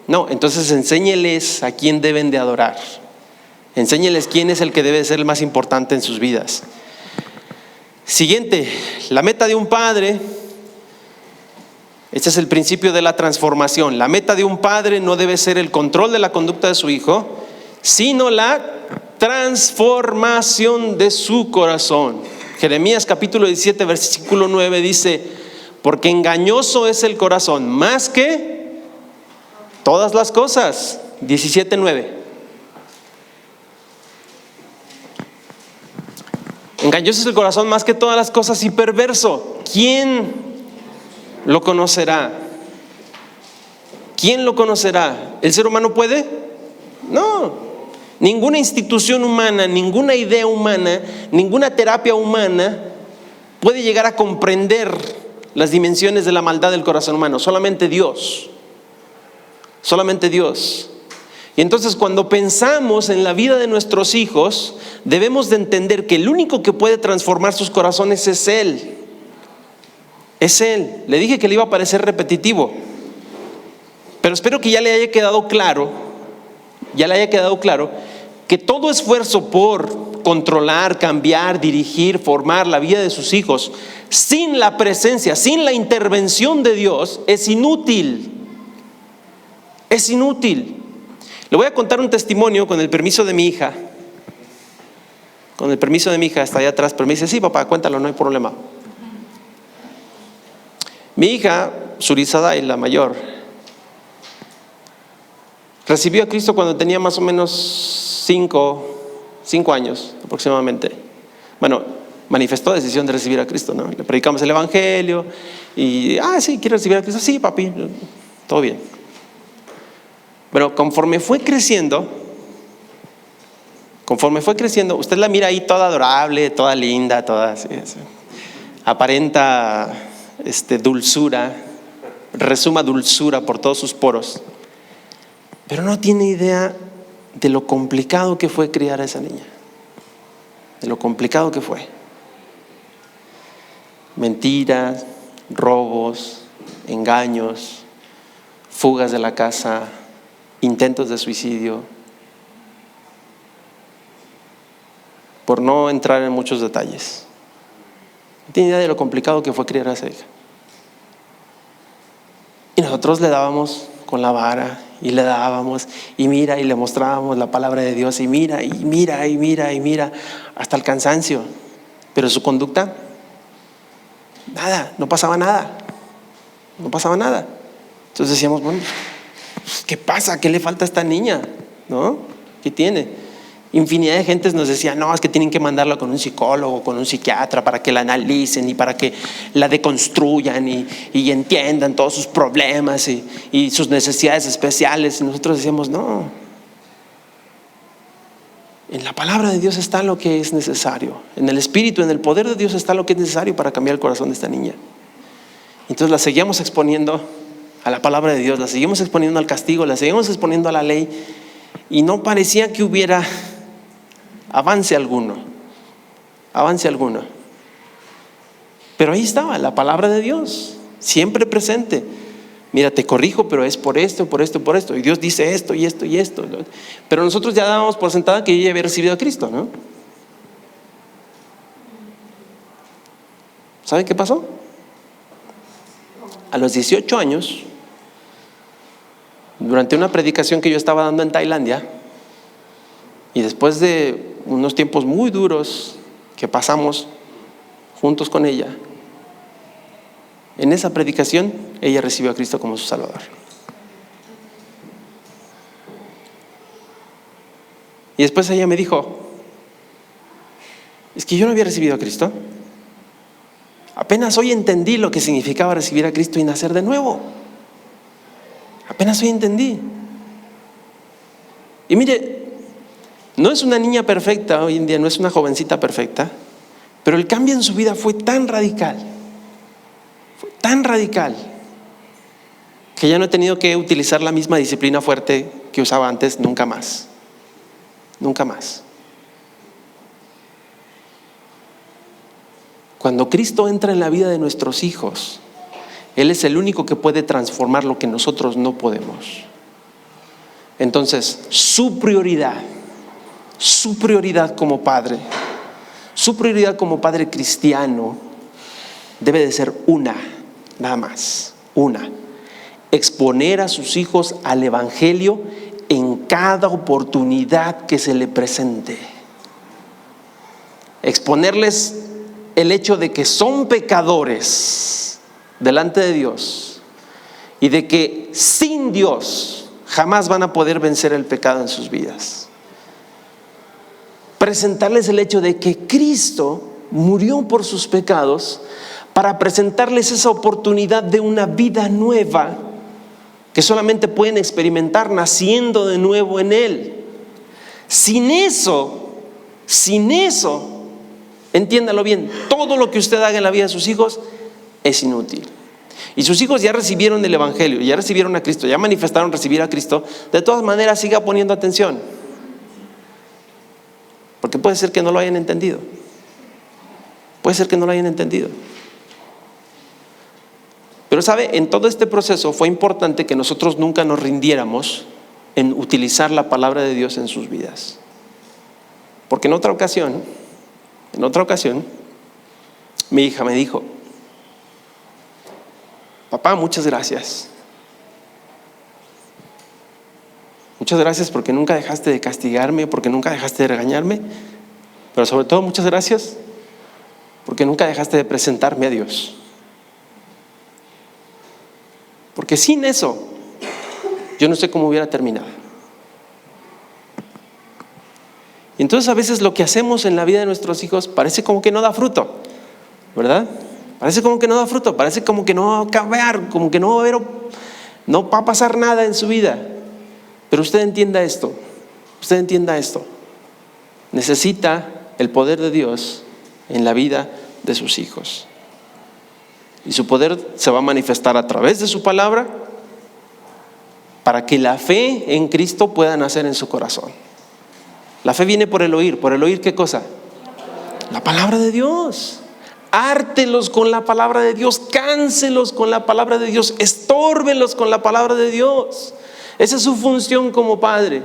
S1: No, entonces enséñeles a quién deben de adorar. Enséñeles quién es el que debe ser el más importante en sus vidas. Siguiente, la meta de un padre. Este es el principio de la transformación. La meta de un padre no debe ser el control de la conducta de su hijo, sino la transformación de su corazón. Jeremías capítulo 17, versículo 9 dice: porque engañoso es el corazón más que todas las cosas. 17:9. Engañoso es el corazón más que todas las cosas y perverso. ¿Quién lo conocerá? ¿Quién lo conocerá? ¿El ser humano puede? No. Ninguna institución humana, ninguna idea humana, ninguna terapia humana puede llegar a comprender las dimensiones de la maldad del corazón humano. Solamente Dios. Solamente Dios. Y entonces cuando pensamos en la vida de nuestros hijos, debemos de entender que el único que puede transformar sus corazones es Él. Es Él. Le dije que le iba a parecer repetitivo, pero espero que ya le haya quedado claro, que todo esfuerzo por controlar, cambiar, dirigir, formar la vida de sus hijos, sin la presencia, sin la intervención de Dios, es inútil. Es inútil. Le voy a contar un testimonio con el permiso de mi hija. Con el permiso de mi hija, está allá atrás, pero me dice: sí, papá, cuéntalo, no hay problema. Mi hija, Surizaday, la mayor, recibió a Cristo cuando tenía más o menos 5 años aproximadamente. Bueno, manifestó decisión de recibir a Cristo, ¿no? Le predicamos el evangelio y, sí, ¿quiere recibir a Cristo? Sí, papi, todo bien. Pero conforme fue creciendo, usted la mira ahí toda adorable, toda linda, toda así, aparenta dulzura, resuma dulzura por todos sus poros, pero no tiene idea de lo complicado que fue criar a esa niña, de lo complicado que fue. mentiras, robos, engaños, fugas de la casa, intentos de suicidio, por no entrar en muchos detalles. No tiene idea de lo complicado que fue criar a esa hija. Y nosotros le dábamos con la vara y le dábamos y mira y le mostrábamos la palabra de Dios y mira y mira y mira y mira hasta el cansancio. Pero su conducta, nada, no pasaba nada. No pasaba nada. Entonces decíamos, bueno, ¿qué pasa? ¿Qué le falta a esta niña? ¿No? ¿Qué tiene? Infinidad de gentes nos decía, no, es que tienen que mandarla con un psicólogo, con un psiquiatra para que la analicen y para que la deconstruyan y entiendan todos sus problemas y sus necesidades especiales. Y nosotros decíamos, no, en la palabra de Dios está lo que es necesario. En el Espíritu, en el poder de Dios está lo que es necesario para cambiar el corazón de esta niña. Entonces la seguíamos exponiendo a la palabra de Dios, la seguimos exponiendo al castigo, la seguimos exponiendo a la ley, y no parecía que hubiera avance alguno. Pero ahí estaba la palabra de Dios, siempre presente. Mira, te corrijo, pero es por esto, por esto, por esto. Y Dios dice esto y esto y esto. Pero nosotros ya dábamos por sentada que ella había recibido a Cristo, ¿no? ¿Saben qué pasó? A los 18 años, durante una predicación que yo estaba dando en Tailandia, y después de unos tiempos muy duros que pasamos juntos con ella, en esa predicación ella recibió a Cristo como su Salvador. Y después ella me dijo, es que yo no había recibido a Cristo. Apenas hoy entendí lo que significaba recibir a Cristo y nacer de nuevo. Apenas hoy entendí. Y mire, no es una niña perfecta hoy en día, no es una jovencita perfecta, pero el cambio en su vida fue tan radical, que ya no he tenido que utilizar la misma disciplina fuerte que usaba antes, nunca más. Cuando Cristo entra en la vida de nuestros hijos, Él es el único que puede transformar lo que nosotros no podemos. Entonces, su prioridad como padre, su prioridad como padre cristiano debe de ser nada más, exponer a sus hijos al Evangelio en cada oportunidad que se le presente. Exponerles el hecho de que son pecadores delante de Dios y de que sin Dios jamás van a poder vencer el pecado en sus vidas. Presentarles el hecho de que Cristo murió por sus pecados para presentarles esa oportunidad de una vida nueva que solamente pueden experimentar naciendo de nuevo en Él. Sin eso, entiéndalo bien, todo lo que usted haga en la vida de sus hijos es inútil. Y sus hijos ya recibieron el Evangelio, ya recibieron a Cristo, ya manifestaron recibir a Cristo. De todas maneras, siga poniendo atención, porque puede ser que no lo hayan entendido. Pero sabe, en todo este proceso fue importante que nosotros nunca nos rindiéramos en utilizar la palabra de Dios en sus vidas. Porque en otra ocasión, mi hija me dijo: papá, muchas gracias. Muchas gracias porque nunca dejaste de castigarme, porque nunca dejaste de regañarme, pero sobre todo muchas gracias porque nunca dejaste de presentarme a Dios. Porque sin eso, yo no sé cómo hubiera terminado. Y entonces a veces lo que hacemos en la vida de nuestros hijos parece como que no da fruto, ¿verdad? Parece como que no da fruto, parece como que no va a acabar, como que no va a pasar nada en su vida. Pero usted entienda esto. Necesita el poder de Dios en la vida de sus hijos. Y su poder se va a manifestar a través de su palabra para que la fe en Cristo pueda nacer en su corazón. La fe viene por el oír. ¿Por el oír qué cosa? La palabra de Dios. hártelos con la palabra de Dios, cánselos con la palabra de Dios, estórbelos con la palabra de Dios. Esa es su función como padre,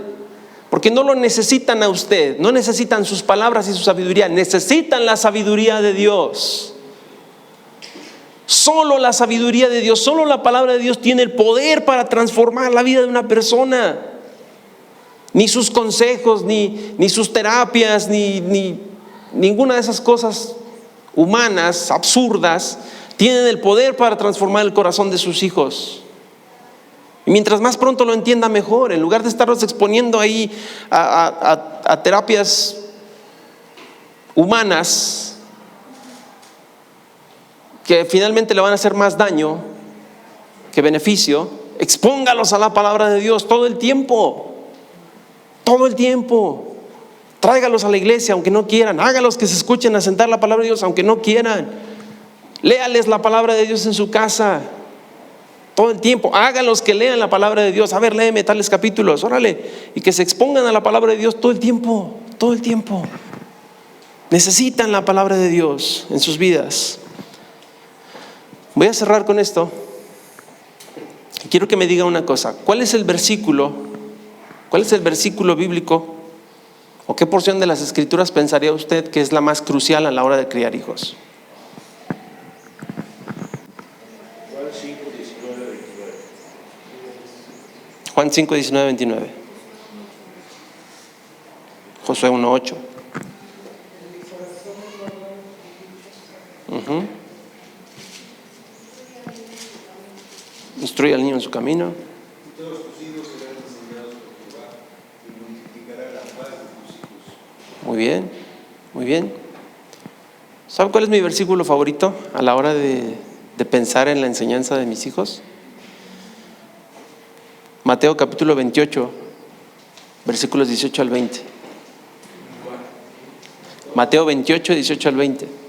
S1: porque no lo necesitan a usted, no necesitan sus palabras y su sabiduría, necesitan la sabiduría de Dios. Solo la sabiduría de Dios, solo la palabra de Dios tiene el poder para transformar la vida de una persona. Ni sus consejos, ni sus terapias, ni ninguna de esas cosas humanas, absurdas, tienen el poder para transformar el corazón de sus hijos. Y mientras más pronto lo entienda, mejor. En lugar de estarlos exponiendo ahí a terapias humanas que finalmente le van a hacer más daño que beneficio, expóngalos a la palabra de Dios todo el tiempo. Todo el tiempo. Tráigalos a la iglesia aunque no quieran. Hágalos que se escuchen a sentar la palabra de Dios aunque no quieran. Léales la palabra de Dios en su casa todo el tiempo. Hágalos que lean la palabra de Dios. A ver, léeme tales capítulos, órale. Y que se expongan a la palabra de Dios todo el tiempo. Todo el tiempo. Necesitan la palabra de Dios en sus vidas. Voy a cerrar con esto. Quiero que me diga una cosa. ¿Cuál es el versículo bíblico o qué porción de las escrituras pensaría usted que es la más crucial a la hora de criar hijos? Juan 5, 19, 29. Josué 1, 8. Instruye al niño en su camino. Muy bien, muy bien. ¿Sabe cuál es mi versículo favorito a la hora de pensar en la enseñanza de mis hijos? Mateo capítulo 28, versículos 18 al 20. Mateo 28, 18 al 20.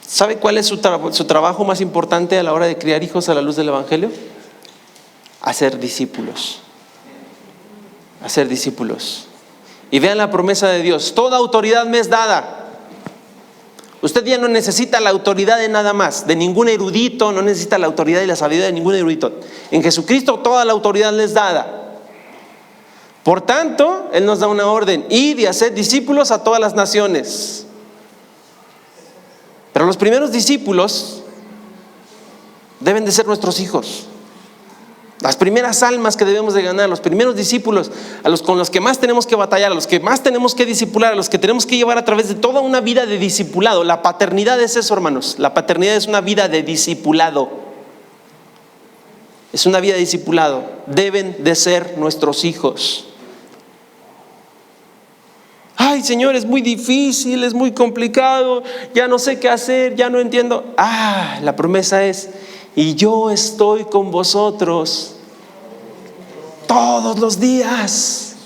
S1: ¿Sabe cuál es su trabajo más importante a la hora de criar hijos a la luz del Evangelio? Hacer discípulos. Hacer discípulos. Y vean la promesa de Dios: toda autoridad me es dada. Usted ya no necesita la autoridad de nada más, de ningún erudito, no necesita la autoridad y la sabiduría de ningún erudito. En Jesucristo toda la autoridad le es dada. Por tanto, Él nos da una orden: id y haced discípulos a todas las naciones. Pero los primeros discípulos deben de ser nuestros hijos. Las primeras almas que debemos de ganar, los primeros discípulos con los que más tenemos que batallar, a los que más tenemos que discipular, a los que tenemos que llevar a través de toda una vida de discipulado. La paternidad es eso, hermanos. La paternidad es una vida de discipulado. Es una vida de discipulado. Deben de ser nuestros hijos. Ay, Señor, es muy difícil, es muy complicado, ya no sé qué hacer, ya no entiendo. La promesa es: y yo estoy con vosotros todos los días.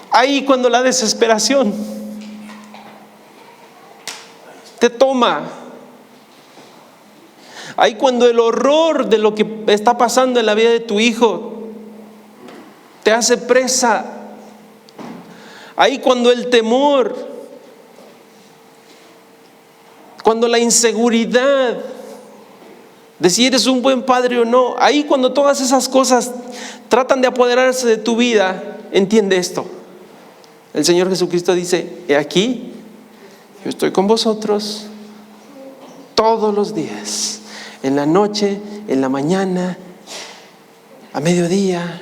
S1: Ahí cuando la desesperación te toma, ahí cuando el horror de lo que está pasando en la vida de tu hijo te hace presa, ahí cuando el temor, cuando la inseguridad de si eres un buen padre o no, ahí cuando todas esas cosas tratan de apoderarse de tu vida, entiende esto: el Señor Jesucristo dice: he aquí, yo estoy con vosotros todos los días, en la noche, en la mañana, a mediodía,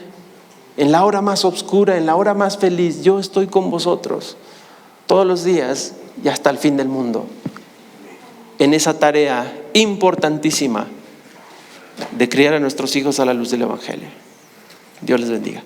S1: en la hora más oscura, en la hora más feliz. Yo estoy con vosotros todos los días y hasta el fin del mundo, en esa tarea importantísima de criar a nuestros hijos a la luz del Evangelio. Dios les bendiga.